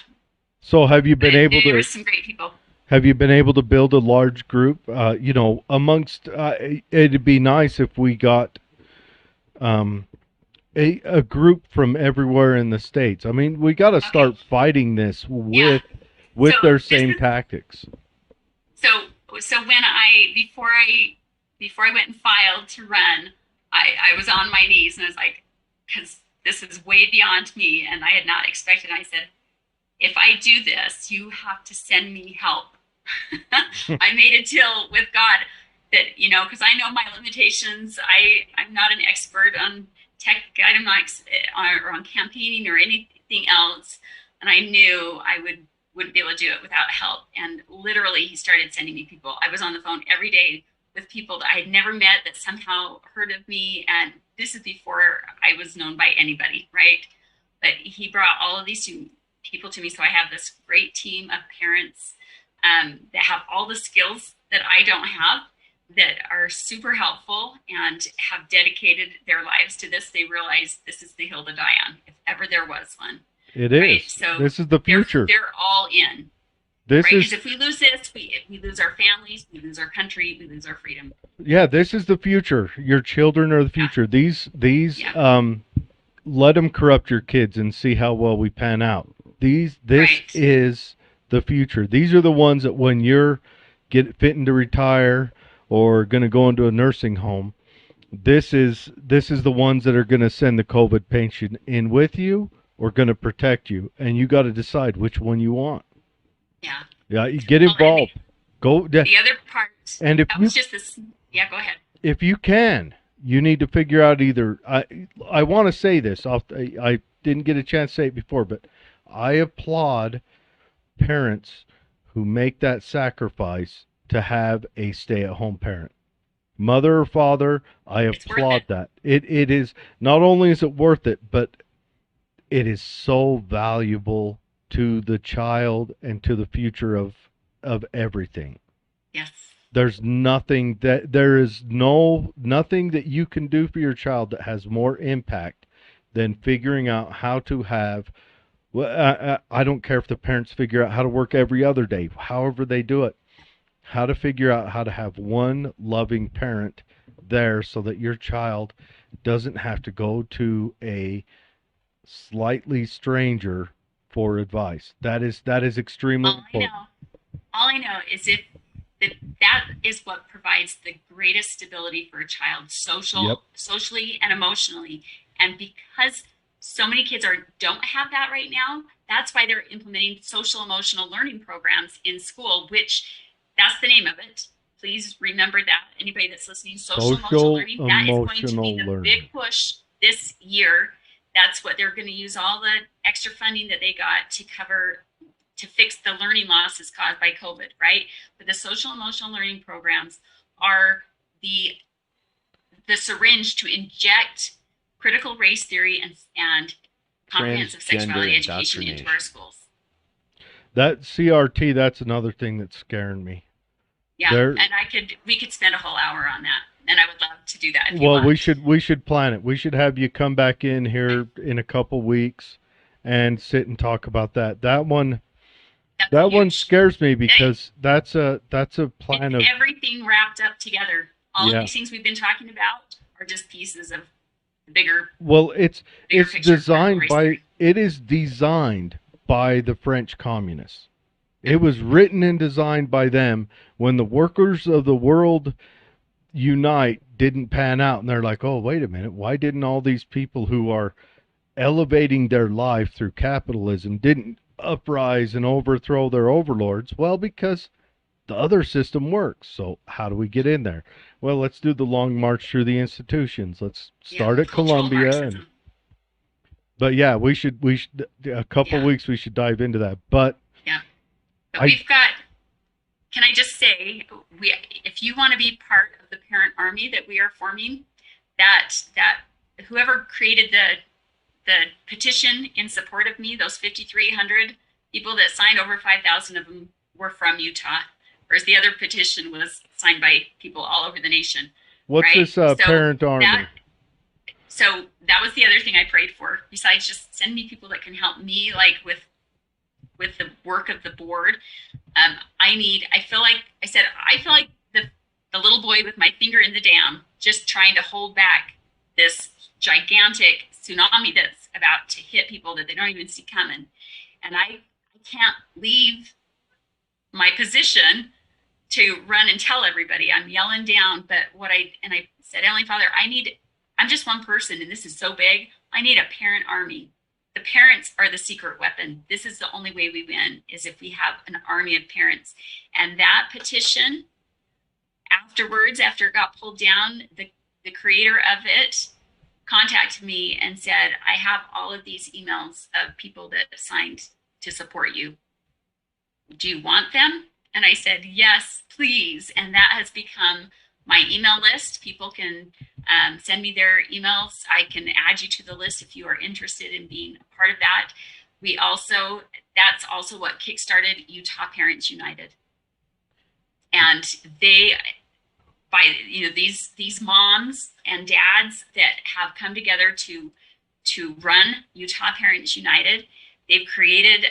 So have you been But able there to was some great people. have you been able to build a large group? Amongst it'd be nice if we got um, a group from everywhere in the states. I mean, we got to start Okay. fighting this Yeah. with So their this same is tactics. so so when before I went and filed to run, I was on my knees and I was like, because this is way beyond me, and I had not expected. I said, if I do this, you have to send me help. I made a deal with God that, because I know my limitations. I'm not an expert on tech. I'm not or on campaigning or anything else, and I knew wouldn't be able to do it without help. And literally, he started sending me people. I was on the phone every day with people that I had never met that somehow heard of me, and this is before I was known by anybody, right? But he brought all of these people to me, so I have this great team of parents that have all the skills that I don't have, that are super helpful and have dedicated their lives to this. They realize this is the hill to die on, if ever there was one. It Right? is. So This is the future. they're all in, This right? Because is if we lose this, we lose our families, we lose our country, we lose our freedom. Yeah, this is the future. Your children are the Yeah. future. These Yeah. let them corrupt your kids and see how well we pan out. This Right. is the future. These are the ones that when you're fitting to retire or going to go into a nursing home, this is the ones that are going to send the COVID patient in with you or going to protect you, and you got to decide which one you want. Yeah. Yeah, you get Well, and involved. Go the other part, and that was just this. Yeah, go ahead. if you can, you need to figure out either. I want to say this. I didn't get a chance to say it before, but I applaud parents who make that sacrifice to have a stay-at-home parent, mother or father. I It's worth applaud it. that. It is not only is it worth it, but it is so valuable to the child and to the future of everything. Yes. There is nothing that you can do for your child that has more impact than figuring out how to have. Well, I don't care if the parents figure out how to work every other day, however they do it, how to figure out how to have one loving parent there so that your child doesn't have to go to a slightly stranger for advice. That is extremely All I important. know, all I know is if that is what provides the greatest stability for a child, Yep. socially and emotionally. And because so many kids don't have that right now, that's why they're implementing social emotional learning programs in school, which that's the name of it. Please remember that. Anybody that's listening, social emotional Social learning, that is going to be emotional the learning. big push this year. That's what they're going to use all the extra funding that they got to cover to fix the learning losses caused by COVID, right? But the social emotional learning programs are the syringe to inject critical race theory and comprehensive Transgender sexuality education into indoctrination. our schools. That CRT, that's another thing that's scaring me. Yeah, There, and we could spend a whole hour on that, and I would love to do that if you well, want. we should plan it. We should have you come back in here in a couple weeks and sit and talk about that. That's That one huge. scares me because that's a plan It's of, everything wrapped up together. All of yeah. these things we've been talking about are just pieces of the bigger Well, bigger it's picture of critical designed race by theory. it is designed by the French communists. It was written and designed by them when the workers of the world unite didn't pan out, and they're like, "Oh, wait a minute. Why didn't all these people who are elevating their life through capitalism didn't uprise and overthrow their overlords?" Well, because the other system works. So how do we get in there? Well, let's do the long march through the institutions. Let's Yeah, start at cultural Columbia, and Marxism. but yeah, we should a couple Yeah, weeks we should dive into that. But yeah. But I we've got. Can I just say, if you want to be part of the parent army that we are forming, that whoever created the petition in support of me, those 5,300 people that signed, over 5,000 of them were from Utah, whereas the other petition was signed by people all over the nation, what's right? this parent army? So that was the other thing I prayed for. Besides, just send me people that can help me, like with the work of the board. I feel like I feel like the little boy with my finger in the dam, just trying to hold back this gigantic tsunami that's about to hit people that they don't even see coming. And I can't leave my position to run and tell everybody. I'm yelling down, but I said, Heavenly Father, I'm just one person, and this is so big. I need a parent army. The parents are the secret weapon. This is the only way we win, is if we have an army of parents. And that petition, afterwards, after it got pulled down, the creator of it contacted me and said, I have all of these emails of people that have signed to support you. Do you want them? And I said, yes, please. And that has become my email list. People can send me their emails. I can add you to the list if you are interested in being a part of that. That's also what kickstarted Utah Parents United. And these moms and dads that have come together to run Utah Parents United, they've created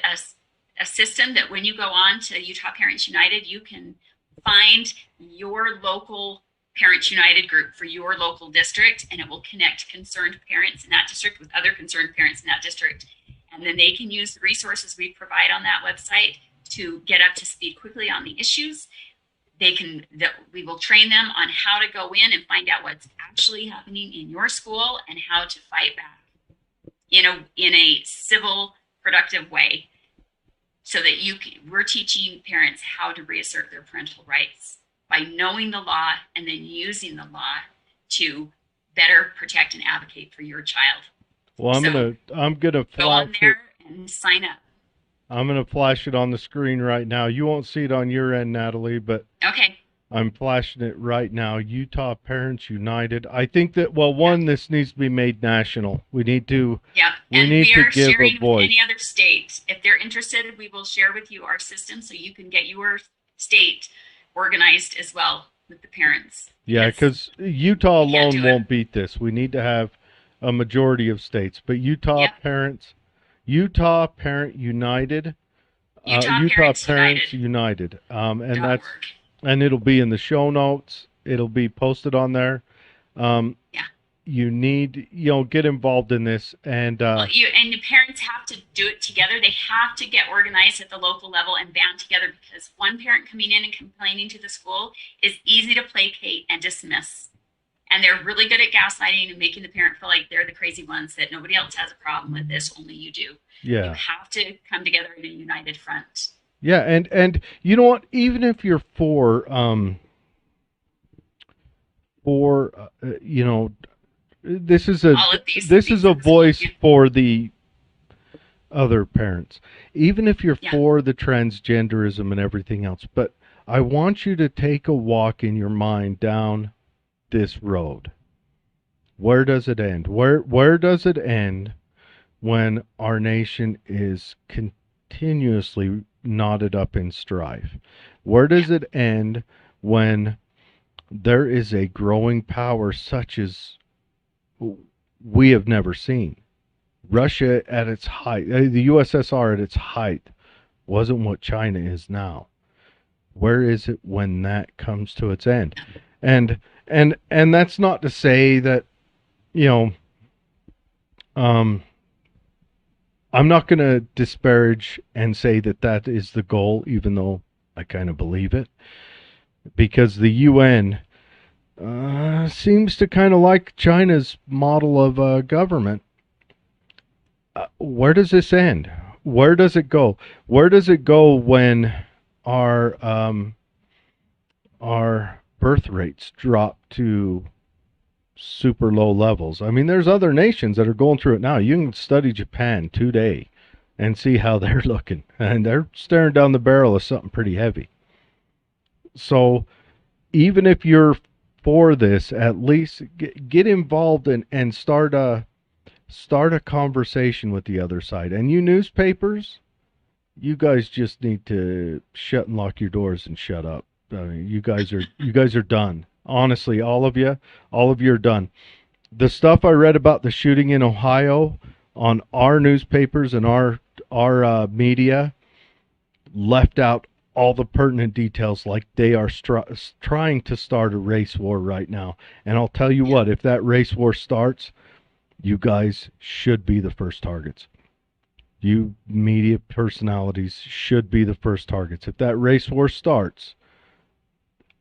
a system that when you go on to Utah Parents United, you can find your local Parents United group for your local district, and it will connect concerned parents in that district with other concerned parents in that district. And then they can use the resources we provide on that website to get up to speed quickly on the issues. We will train them on how to go in and find out what's actually happening in your school and how to fight back in a civil, productive way, so that we're teaching parents how to reassert their parental rights by knowing the law and then using the law to better protect and advocate for your child. Well, I'm gonna Go on flash it. there and sign up. I'm gonna flash it on the screen right now. You won't see it on your end, Natalie, but Okay. I'm flashing it right now. Utah Parents United. I think that, well, one, this needs to be made national. We need to Yeah. we And need we to are give a sharing with voice. any other state. If they're interested, we will share with you our system so you can get your state organized as well with the parents. Yeah, because Utah we can't alone do it. won't beat this. We need to have a majority of states. But Utah Yep. Parent United, Utah Parents United, and United.org. and it'll be in the show notes. It'll be posted on there. Yeah. you need, get involved in this. And Well, and the parents have to do it together. They have to get organized at the local level and band together, because one parent coming in and complaining to the school is easy to placate and dismiss. And they're really good at gaslighting and making the parent feel like they're the crazy ones, that nobody else has a problem with this, only you do. You yeah. have to come together in a united front. Yeah, and you know what? Even if you're for this is a All of these this is things a in school, voice yeah. for the other parents. Even if you're Yeah. for the transgenderism and everything else, but I want you to take a walk in your mind down this road. Where does it end? Where does it end when our nation is continuously knotted up in strife? Where does it end when there is a growing power such as we have never seen? Russia at its height, the USSR at its height, wasn't what China is now. Where is it when that comes to its end? And that's not to say that, you know, um, I'm not going to disparage and say that that is the goal, even though I kind of believe it, because the UN seems to kind of like China's model of government. Where does this end? Where does it go? Where does it go when our birth rates drop to super low levels? I mean, there's other nations that are going through it now. You can study Japan today and see how they're looking, and they're staring down the barrel of something pretty heavy. So even if you're for this, at least get involved and start a conversation with the other side. And you newspapers, you guys just need to shut and lock your doors and shut up. I mean, you guys are done. Honestly, all of you are done. The stuff I read about the shooting in Ohio on our newspapers and our media left out all the pertinent details, like they are trying to start a race war right now. And I'll tell you what, if that race war starts, you guys should be the first targets. You media personalities should be the first targets. If that race war starts,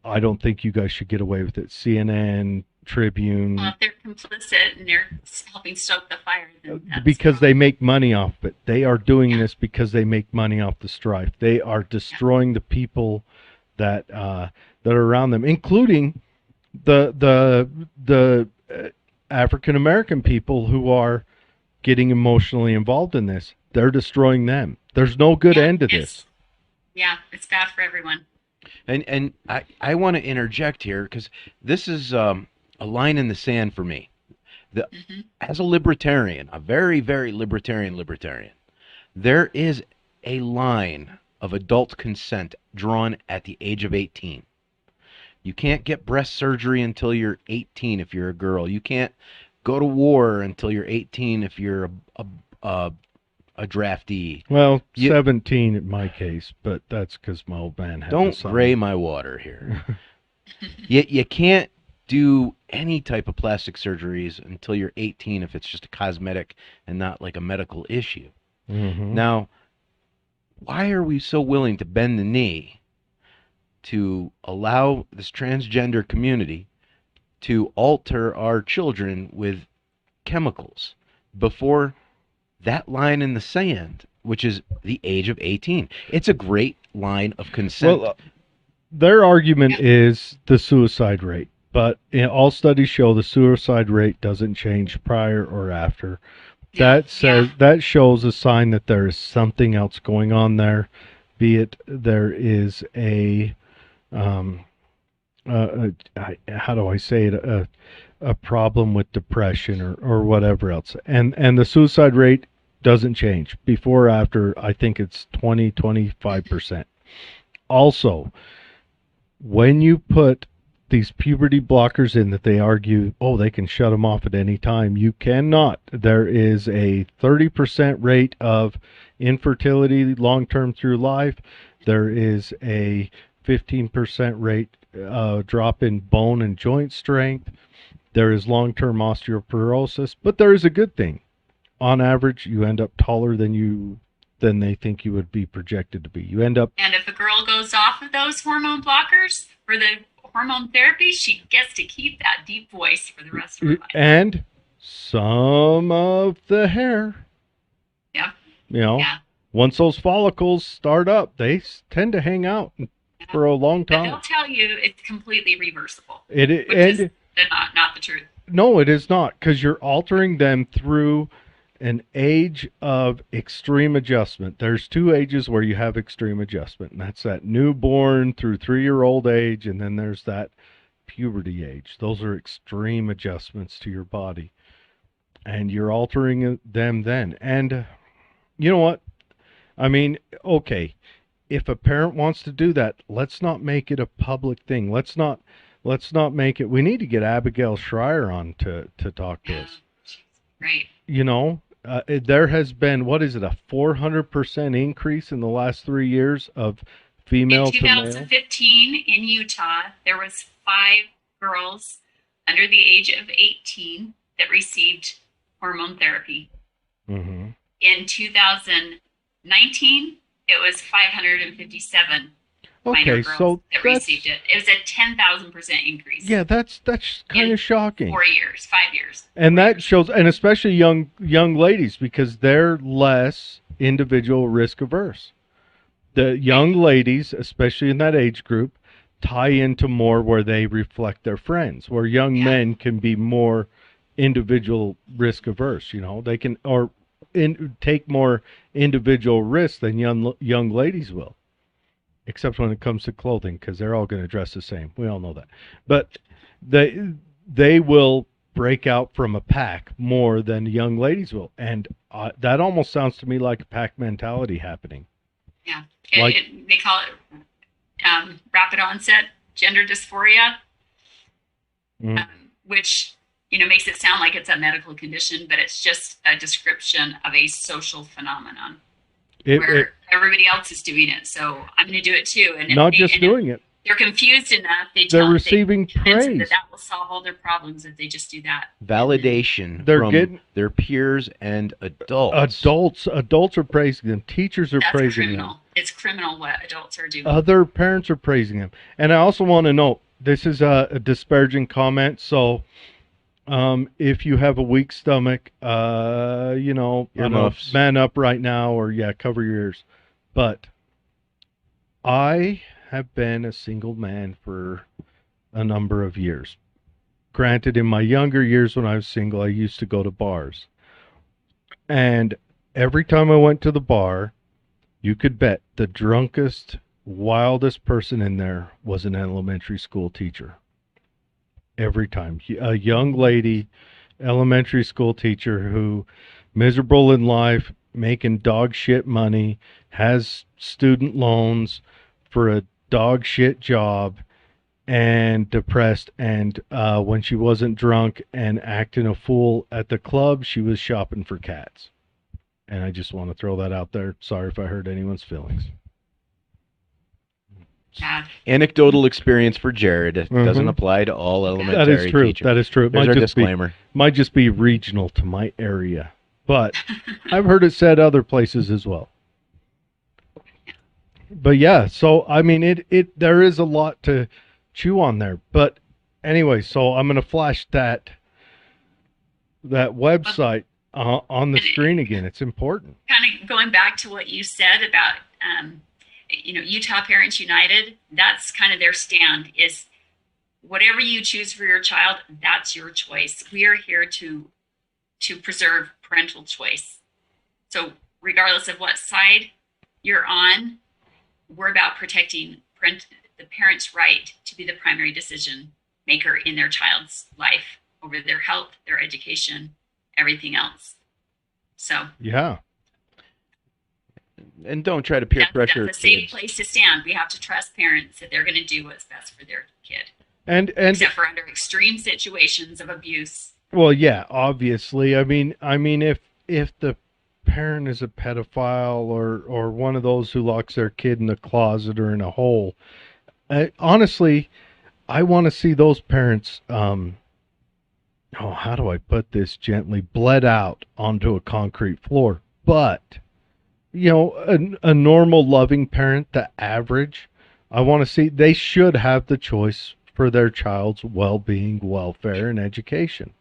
I don't think you guys should get away with it. CNN, Tribune, Well, if they're complicit and they're helping stoke the fire, then that's because wrong. they make money off it. They are doing this because they make money off the strife. They are destroying the people that that are around them, including the African American people who are getting emotionally involved in this. They're destroying them. There's no good Yeah, end to it's this. yeah, it's bad for everyone. And I want to interject here because this is a line in the sand for me. Hmm. As a libertarian, a very, very libertarian, there is a line of adult consent drawn at the age of 18. You can't get breast surgery until you're 18 if you're a girl. You can't go to war until you're 18 if you're a, a draftee. Well, You 17 in my case, but that's because my old man had to don't sign. gray my water here. You can't do any type of plastic surgeries until you're 18 if it's just a cosmetic and not like a medical issue. Mm-hmm. Now, why are we so willing to bend the knee to allow this transgender community to alter our children with chemicals before that line in the sand, which is the age of 18? It's a great line of consent. Well, their argument is the suicide rate, but all studies show the suicide rate doesn't change prior or after. That says that shows a sign that there is something else going on there, be it there is how do I say it, a problem with depression or whatever else, and the suicide rate doesn't change before or after. I think it's 25%. Also, when you put these puberty blockers in that they argue, oh, they can shut them off at any time. You cannot. There is a 30% rate of infertility long-term through life. There is a 15% rate drop in bone and joint strength. There is long-term osteoporosis, but there is a good thing. On average, you end up taller than they think you would be projected to be. You end up And if a girl goes off of those hormone blockers for the hormone therapy, she gets to keep that deep voice for the rest of her life. and some of the hair. Yeah. You know, Yeah. once those follicles start up, they tend to hang out for a long But they'll time. tell you it's completely reversible, It which and is not the truth. no, it is not, because you're altering them through an age of extreme adjustment. There's two ages where you have extreme adjustment, and that's that newborn through 3-year-old age, and then there's that puberty age. Those are extreme adjustments to your body, and you're altering them then. And you know what? I mean, okay, if a parent wants to do that, let's not make it a public thing. Let's not make it. We need to get Abigail Schreier on to talk to us. Right. You know, there has been, what is it, a 400% increase in the last 3 years of female In to male? 2015 in Utah, there was 5 girls under the age of 18 that received hormone therapy. Mm-hmm. In 2019, it was 557 minor Okay, girls so that that's, received it. It was a 10,000% increase. yeah, that's kind In of shocking. 4 years, 5 years. And 4 that years. shows, and especially young ladies, because they're less individual risk averse. The young ladies, especially in that age group, tie into more where they reflect their friends, where young Yeah. men can be more individual risk averse. You know, they can take more individual risks than young ladies will, except when it comes to clothing, because they're all going to dress the same. We all know that, but they will break out from a pack more than young ladies will, and that almost sounds to me like a pack mentality happening. Yeah. Like- They call it rapid onset gender dysphoria, Mm. which makes it sound like it's a medical condition, but it's just a description of a social phenomenon where everybody else is doing it. So I'm going to do it too. And not just doing it, they're confused enough, they're receiving convince them praise. that will solve all their problems if they just do that. Validation They're from getting- their peers and adults. Adults are praising them. Teachers are That's praising criminal. them. It's criminal what adults are doing. Other parents are praising them. And I also want to note, this is a disparaging comment, so if you have a weak stomach, Earmuffs. man up right now, or cover your ears. But I have been a single man for a number of years. Granted, in my younger years when I was single, I used to go to bars. And every time I went to the bar, you could bet the drunkest, wildest person in there was an elementary school teacher. Every time. A young lady, elementary school teacher who, miserable in life, making dog shit money, has student loans for a dog shit job, and depressed. And when she wasn't drunk and acting a fool at the club, she was shopping for cats. And I just want to throw that out there. Sorry if I hurt anyone's feelings. Bad. Anecdotal experience for Jared. It Mhm. doesn't apply to all That elementary is true. teachers. That is true. It There's our might just disclaimer. be regional to my area, but I've heard it said other places as well. But yeah, so I mean, it there is a lot to chew on there. But anyway, so I'm gonna flash that website on the screen again. It's important. Kind of going back to what you said about Utah Parents United, that's kind of their stand is whatever you choose for your child, that's your choice. We are here to preserve parental choice. So regardless of what side you're on, we're about protecting the parent's right to be the primary decision maker in their child's life over their health, their education, everything else. So Yeah. And don't try to peer pressure that's a safe kids. place to stand. We have to trust parents that they're going to do what's best for their kid, And except for under extreme situations of abuse. well, yeah, obviously. I mean, if the parent is a pedophile or one of those who locks their kid in a closet or in a hole, honestly, I want to see those parents oh, how do I put this gently, bled out onto a concrete floor. But, a normal loving parent, the average, I want to see, they should have the choice for their child's well-being, welfare, and education.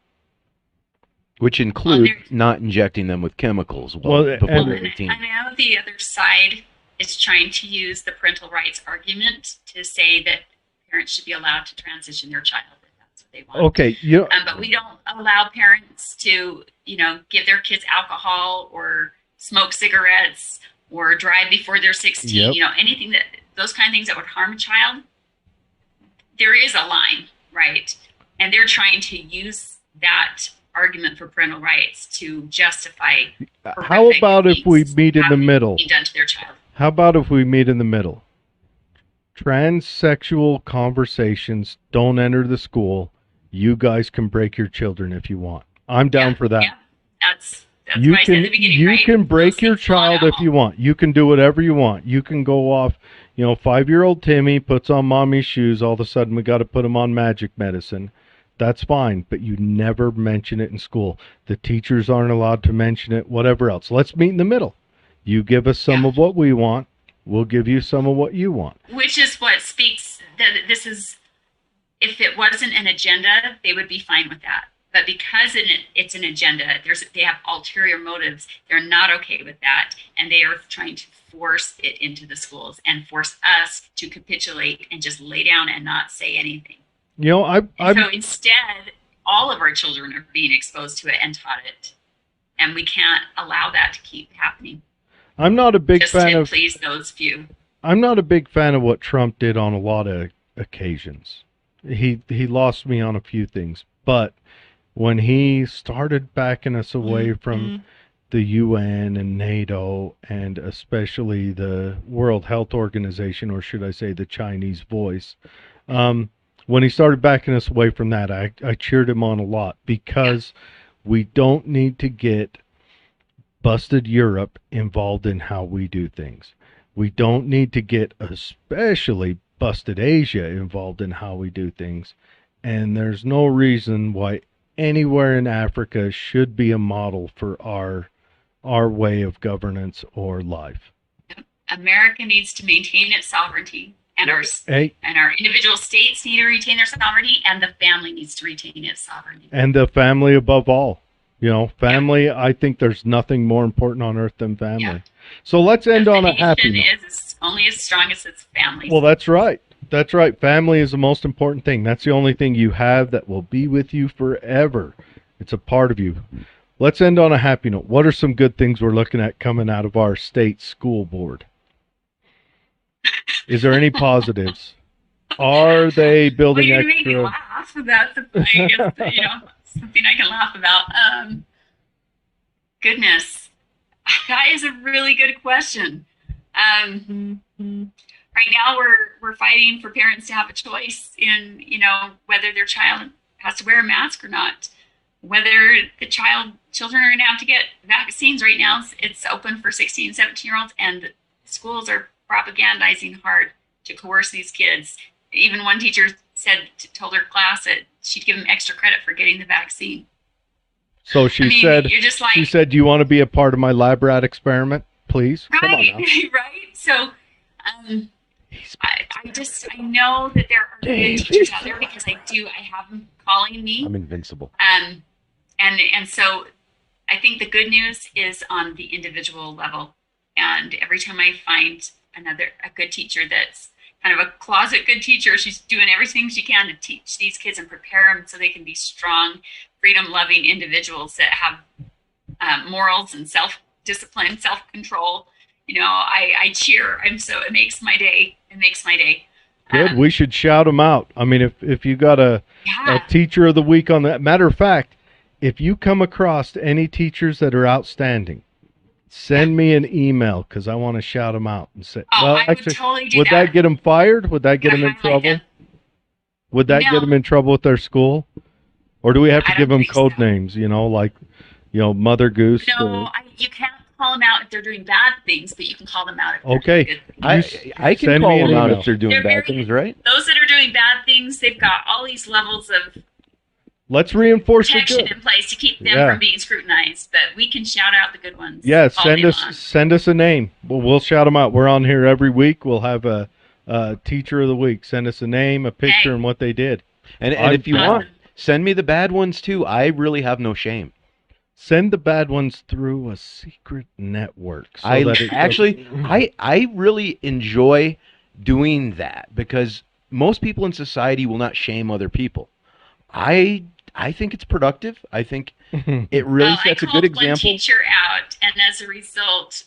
Which Well, include there, not injecting them with chemicals Well, before well, they're and 18. I know the other side is trying to use the parental rights argument to say that parents should be allowed to transition their child if that's what they want. Okay, But we don't allow parents to, give their kids alcohol or smoke cigarettes or drive before they're 16. Yep. Anything that those kind of things that would harm a child. There is a line, right? And they're trying to use that argument for parental rights to justify. how about if we things meet in the happening middle? being done to their child. How about if we meet in the middle? Transsexual conversations don't enter the school. You guys can break your children if you want. I'm down for that. Yeah, that's You what I said at can the beginning, you right? can break Those your things fall child if out. you want. You can do whatever you want. You can go off, 5-year-old Timmy puts on mommy's shoes, all of a sudden we got to put him on magic medicine. That's fine, but you never mention it in school. The teachers aren't allowed to mention it, whatever else. Let's meet in the middle. You give us some Yeah. of what we want, we'll give you some of what you want. Which is what speaks that this is, if it wasn't an agenda, they would be fine with that. But because it's an agenda, they have ulterior motives. They're not okay with that, and they are trying to force it into the schools and force us to capitulate and just lay down and not say anything. I'm So instead, all of our children are being exposed to it and taught it, and we can't allow that to keep happening I'm not a big just fan to of please those few. I'm not a big fan of what Trump did on a lot of occasions. He lost me on a few things, but when he started backing us away from the UN and NATO and especially the World Health Organization, or should I say the Chinese voice, when he started backing us away from that, I cheered him on a lot because we don't need to get busted Europe involved in how we do things. We don't need to get especially busted Asia involved in how we do things. And there's no reason why anywhere in Africa should be a model for our way of governance or life. America needs to maintain its sovereignty, and Hey, our individual states need to retain their sovereignty, and the family needs to retain its sovereignty. and the family above all. Family, I think there's nothing more important on earth than family. Yeah. So let's end The on a nation happy note. is only as strong as its family. Well, that's right. That's right. Family is the most important thing. That's the only thing you have that will be with you forever. It's a part of you. Let's end on a happy note. What are some good things we're looking at coming out of our state school board? Is there any positives? Are they Well, building you make me extra? laugh. That's something I can laugh about. Goodness, that is a really good question. Right now, we're fighting for parents to have a choice in whether their child has to wear a mask or not, whether the children are going to have to get vaccines. Right now, it's open for 16 and 17-year-olds, and schools are propagandizing hard to coerce these kids. Even one teacher told her class that she'd give them extra credit for getting the vaccine. So You're just like, she said, do you want to be a part of my lab rat experiment, please? Come on right, now. right. So, I know that there are good teachers out there because I have them calling me. I'm invincible. And so I think the good news is on the individual level. And every time I find a good teacher that's kind of a closet good teacher, she's doing everything she can to teach these kids and prepare them so they can be strong, freedom-loving individuals that have morals and self-discipline, self-control. I cheer. It makes my day. It makes my day. Good. We should shout them out. I mean, if you got a teacher of the week on that. Matter of fact, if you come across any teachers that are outstanding, send me an email because I want to shout them out and say. Oh, well, I actually, would totally do would that get them fired? Would that get them in highlight trouble? them. Would that No. get them in trouble with their school? Or do we have to I give don't them think code so. names? Like, Mother Goose. No, you can't call them out if they're doing bad things, but you can call them out if they're Okay. doing good things. I can send call me an them out email. if they're doing They're bad very- things, right? Those that are doing bad things, they've got all these levels of Let's reinforce the protection good. in place to keep them Yeah. from being scrutinized, but we can shout out the good ones. Yeah, all day long. send us a name. We'll shout them out. We're on here every week. We'll have a teacher of the week. Send us a name, a picture, Okay. and what they did. And I- if you Awesome. want, send me the bad ones too. I really have no shame. Send the bad ones through a secret network. So I that it actually, I really enjoy doing that because most people in society will not shame other people. I think it's productive. I think doesn't- it really I sets a called good one example. teacher out, and as a result,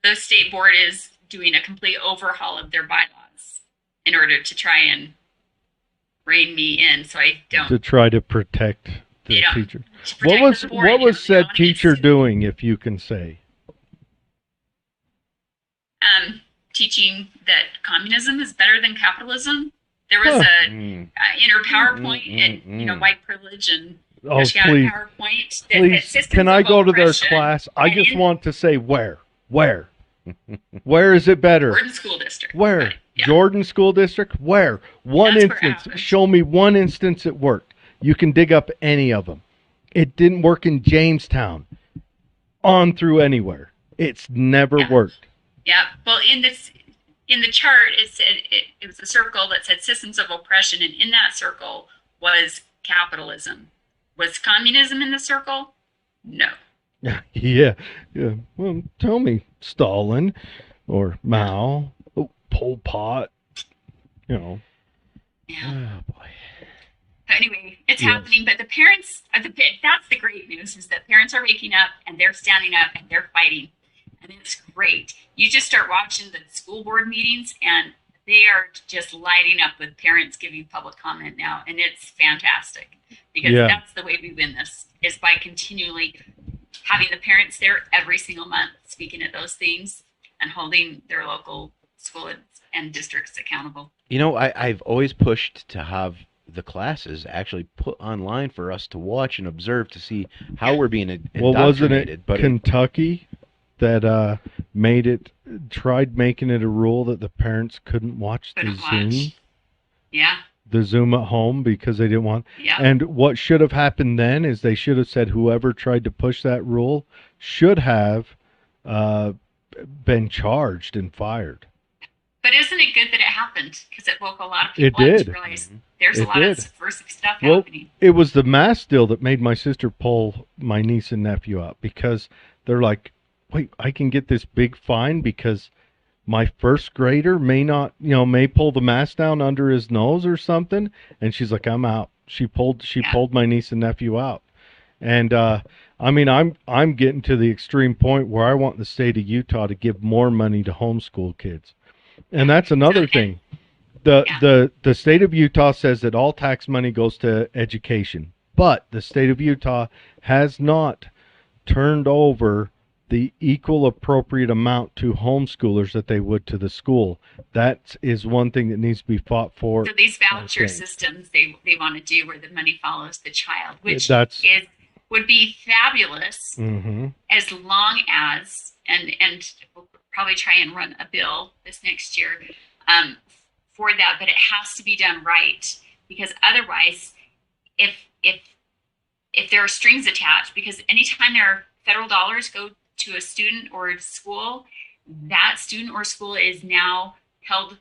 the state board is doing a complete overhaul of their bylaws in order to try and rein me in, so I don't. to try to protect the They don't- teacher. to What protect was the board, what was they don't said wanna get teacher sued. doing, if you can say? Teaching that communism is better than capitalism. There was Huh. a Mm. inner PowerPoint and white privilege and Oh, she got a please, PowerPoint. that please, systems can I of go to their oppression class? I and just in want to say where is it better? Jordan School District. Where? Right, yeah. Jordan School District? Where? One That's where it instance. happened. Show me one instance it worked. You can dig up any of them. It didn't work in Jamestown. On through anywhere. It's never Yeah. worked. Yeah. Well, in the chart, it said it was a circle that said systems of oppression, and in that circle was capitalism. Was communism in the circle? No. Yeah. Yeah. Well, tell me, Stalin or Mao, Pol Pot, you know. Yeah. Oh boy. But anyway, it's Yes. happening. But the parents, that's the great news, is that parents are waking up and they're standing up and they're fighting. And it's great. You just start watching the school board meetings and they are just lighting up with parents giving public comment now. And it's fantastic because Yeah. that's the way we win this, is by continually having the parents there every single month speaking at those things and holding their local school and districts accountable. You know, I've always pushed to have the classes actually put online for us to watch and observe to see how we're being Well, wasn't indoctrinated. it But Kentucky that tried making it a rule that the parents couldn't watch the Couldn't Zoom, watch. Yeah. the Zoom at home because they didn't want. Yeah. And what should have happened then is they should have said whoever tried to push that rule should have been charged and fired. But isn't it good that it happened? Because it woke a lot of It people up did. to realize there's It a lot did. of subversive stuff Well, happening. it was the mask deal that made my sister pull my niece and nephew out because they're like, wait, I can get this big fine because my first grader may pull the mask down under his nose or something. And she's like, I'm out. She pulled my niece and nephew out. And I'm getting to the extreme point where I want the state of Utah to give more money to homeschool kids. And that's another thing. The state of Utah says that all tax money goes to education, but the state of Utah has not turned over the equal appropriate amount to homeschoolers that they would to the school. That is one thing that needs to be fought for. So these voucher Okay. systems they want to do where the money follows the child, which That's- would be fabulous Mm-hmm. as long as and we'll probably try and run a bill this next year for that, but it has to be done right, because otherwise if there are strings attached, because anytime there are federal dollars go to a student or a school, that student or school is now held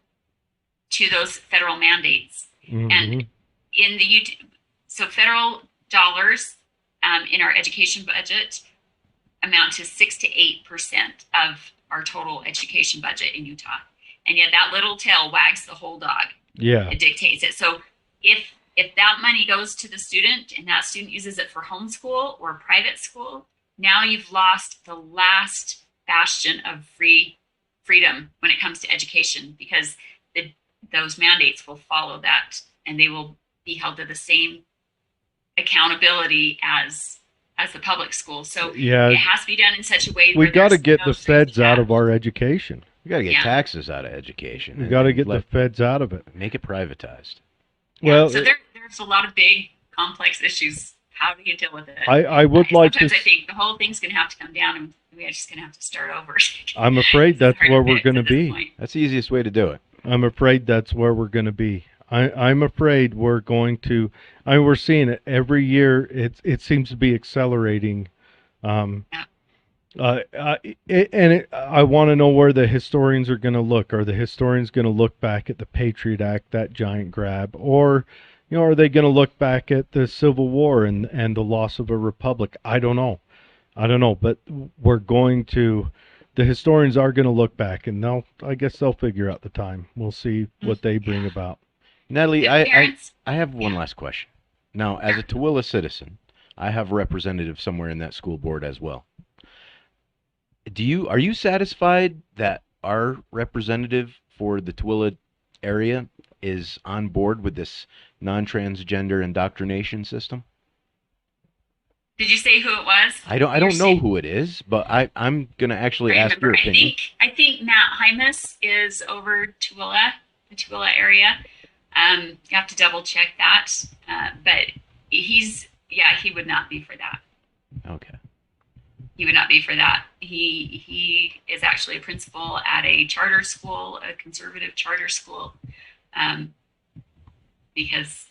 to those federal mandates. Mm-hmm. And in the so federal dollars in our education budget amount to 6 to 8% of our total education budget in Utah, and yet that little tail wags the whole dog. Yeah. It dictates it. So if that money goes to the student and that student uses it for homeschool or private school, now you've lost the last bastion of freedom when it comes to education, because those mandates will follow that and they will be held to the same accountability as the public school. So Yeah. it has to be done in such a way We where got to there's get no the strings feds out of attached. our education. we got to get Yeah. taxes out of education. We and got to then get the feds out of it. make it privatized. Well, so there's a lot of big complex issues. How do you deal with it? I would like to. Sometimes I think the whole thing's going to have to come down, and we're just going to have to start over. I'm afraid that's It's hard where to we're fix going to at this be. point. That's the easiest way to do it. I'm afraid that's where we're going to be. I'm afraid we're going to. We're seeing it every year. It seems to be accelerating. Um, Yeah. I want to know where the historians are going to look. Are the historians going to look back at the Patriot Act, that giant grab, or, are they going to look back at the Civil War and the loss of a republic? I don't know. I don't know, but we're going to. The historians are going to look back, and I guess they'll figure out the time. We'll see what they bring about. Natalie, The I parents, I have one yeah. last question. Now, as a Tooele citizen, I have a representative somewhere in that school board as well. Are you satisfied that our representative for the Tooele area is on board with this non-transgender indoctrination system? Did you say who it was? I Your don't know state? who it is, but I'm gonna actually I ask your remember. I opinion. think I think Matt Hymas is over Tooele, the Tooele area. You have to double check that, but he would not be for that. Okay. He would not be for that. He is actually a principal at a charter school, a conservative charter school, um, because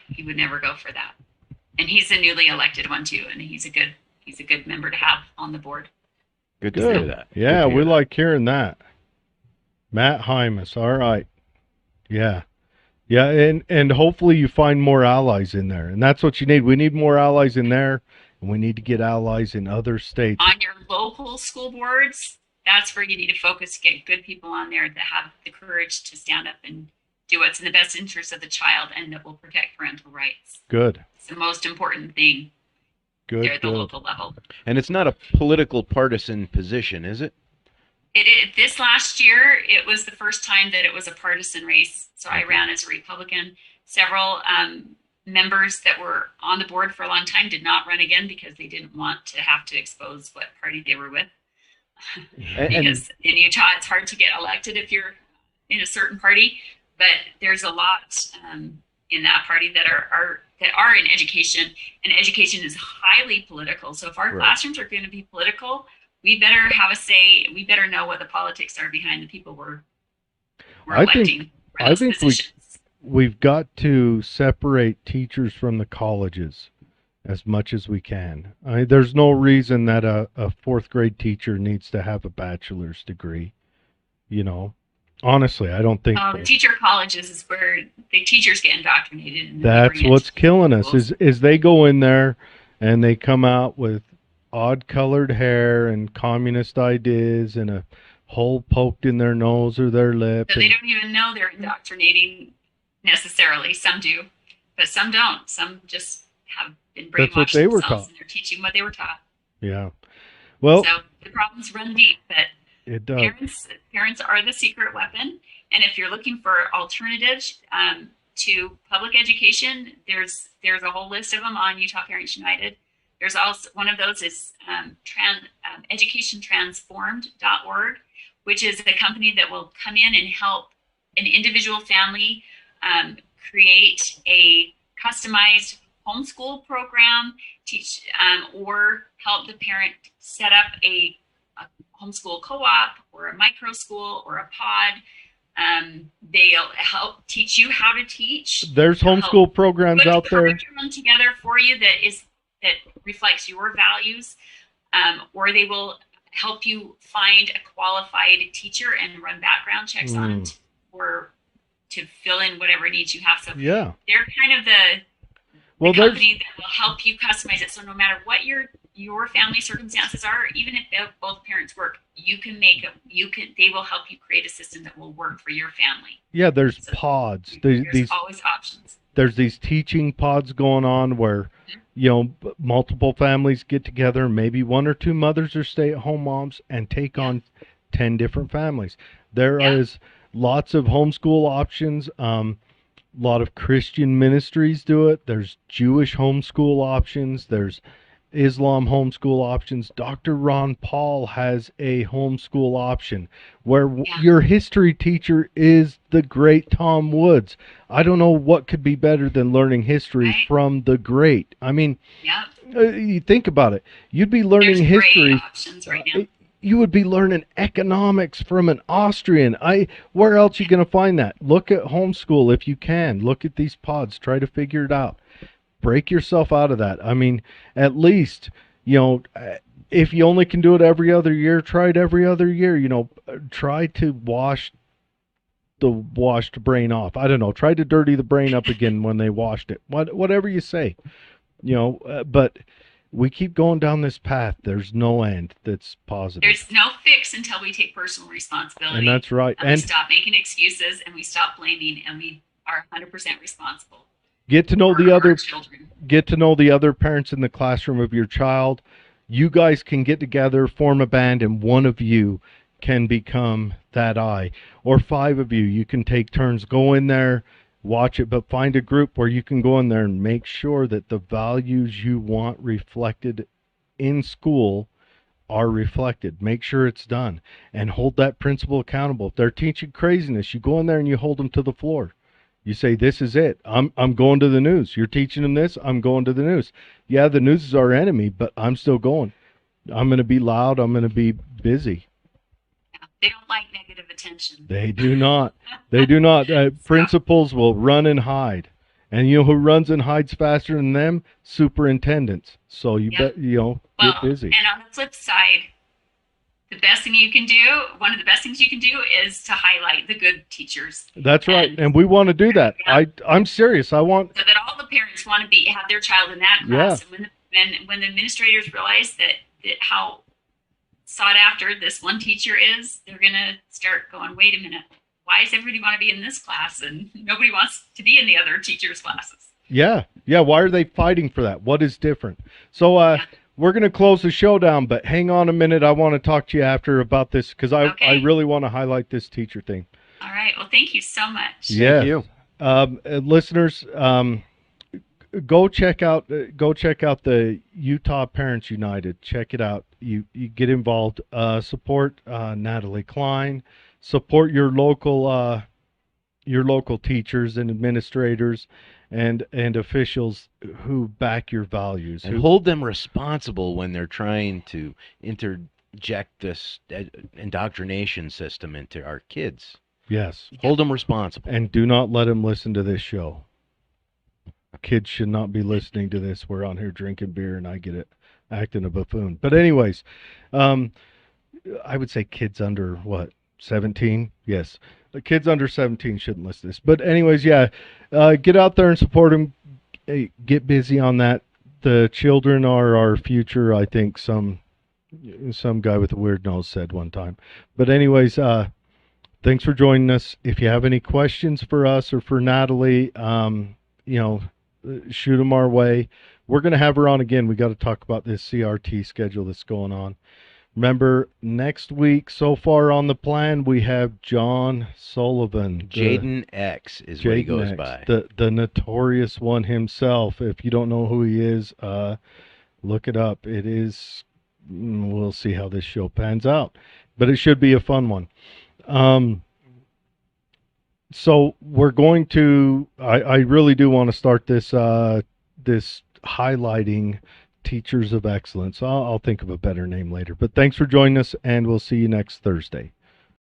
he would never go for that. And he's a newly elected one too, and he's a good member to have on the board. Good to hear Good. that. Good Yeah, to we hear that. like hearing that. Matt Hymas. All right. Yeah. Yeah, and hopefully you find more allies in there. And that's what you need. We need more allies in there, and we need to get allies in other states. On your local school boards, that's where you need to focus, get good people on there that have the courage to stand up and do what's in the best interest of the child and that will protect parental rights. Good. It's the most important thing there Good, at the good. local level. And it's not a political partisan position, is it? This last year, it was the first time that it was a partisan race. So I ran as a Republican. Several members that were on the board for a long time did not run again because they didn't want to have to expose what party they were with. And Because in Utah, it's hard to get elected if you're in a certain party, but there's a lot in that party that are in education, and education is highly political. So if our Right. classrooms are going to be political, we better have a say. We better know what the politics are behind the people we're I think electing for I those think positions. we've got to separate teachers from the colleges as much as we can. There's no reason that a fourth grade teacher needs to have a bachelor's degree. You know, honestly, I don't think The teacher colleges is where the teachers get indoctrinated, and then they that's bring it what's to killing us. schools. Is they go in there and they come out with odd colored hair and communist ideas and a hole poked in their nose or their lip. So they don't even know they're indoctrinating necessarily. Some do, but some don't. Some just have been That's what brainwashed they were themselves taught. and they're teaching what they were taught. Yeah. Well, So the problems run deep, but it does. parents are the secret weapon. And if you're looking for alternatives to public education, there's a whole list of them on Utah Parents United. There's also one of those is educationtransformed.org, which is a company that will come in and help an individual family create a customized homeschool program, teach or help the parent set up a homeschool co-op or a micro school or a pod. They'll help teach you how to teach. There's They'll help homeschool programs put out the there. curriculum together for you that reflects your values, or they will help you find a qualified teacher and run background checks on it, or to fill in whatever needs you have. So Yeah. they're kind of the Well, there's company that will help you customize it. So no matter what your family circumstances are, even if both parents work, they will help you create a system that will work for your family. there's So pods. there's always options. There's these teaching pods going on where multiple families get together, maybe one or two mothers are stay-at-home moms and take on 10 different families. There Yeah. is lots of homeschool options. A lot of Christian ministries do it. There's Jewish homeschool options. There's Islam homeschool options. Dr. Ron Paul has a homeschool option where your history teacher is the great Tom Woods. I don't know what could be better than learning history Right. from the great. I mean, Yeah. you think about it. You'd be learning There's history. great options right now. you would be learning economics from an Austrian. Where else you going to find that? Look at homeschool if you can. Look at these pods. Try to figure it out. Break yourself out of that. I mean, at least, if you only can do it every other year, try it every other year. Try to wash the washed brain off. I don't know. Try to dirty the brain up again when they washed it. Whatever you say, but we keep going down this path. There's no end that's positive. There's no fix until we take personal responsibility. And that's right. And we stop making excuses, and we stop blaming, and we are 100% responsible. Get to know the other children. Get to know the other parents in the classroom of your child. You guys can get together, form a band, and one of you can become that eye. Or 5 of you. You can take turns. Go in there, watch it, but find a group where you can go in there and make sure that the values you want reflected in school are reflected. Make sure it's done, and hold that principal accountable. If they're teaching craziness, you go in there and you hold them to the floor. You say, this is it. I'm going to the news. You're teaching them this. I'm going to the news. Yeah, the news is our enemy, but I'm still going. I'm going to be loud. I'm going to be busy. They don't like negative attention. They do not. They do not. Principals will run and hide. And you know who runs and hides faster than them? Superintendents. So get busy. And on the flip side, the best thing you can do, one of the best things you can do is to highlight the good teachers. That's right. And we want to do that. Yeah. I'm serious. I want. So that all the parents want to have their child in that class. Yeah. And when the administrators realize that how sought after this one teacher is, they're going to start going, wait a minute, why does everybody want to be in this class and nobody wants to be in the other teachers' classes? Yeah. Why are they fighting for that? What is different? So we're going to close the show down, but hang on a minute. I want to talk to you after about this because I really want to highlight this teacher thing. All right. Well, thank you so much. Yeah. Thank you. Listeners, go check out the Utah Parents United. Check it out. You get involved. Support Natalie Cline. Support your local teachers and administrators and officials who back your values. And hold them responsible when they're trying to interject this indoctrination system into our kids. Yes. Hold them responsible. And do not let them listen to this show. Kids should not be listening to this. We're on here drinking beer and I get it, acting a buffoon. But anyways, I would say kids under 17? Yes. The kids under 17 shouldn't listen to this. But anyways, get out there and support them. Hey, get busy on that. The children are our future, I think some guy with a weird nose said one time. But anyways, thanks for joining us. If you have any questions for us or for Natalie, shoot them our way. We're going to have her on again. We got to talk about this CRT schedule that's going on. Remember, next week, so far on the plan, we have John Sullivan. Jaden X is what he goes by. The notorious one himself. If you don't know who he is, look it up. It is, we'll see how this show pans out. But it should be a fun one. So we're going to, I really do want to start this this highlighting Teachers of Excellence. I'll think of a better name later. But thanks for joining us, and we'll see you next Thursday.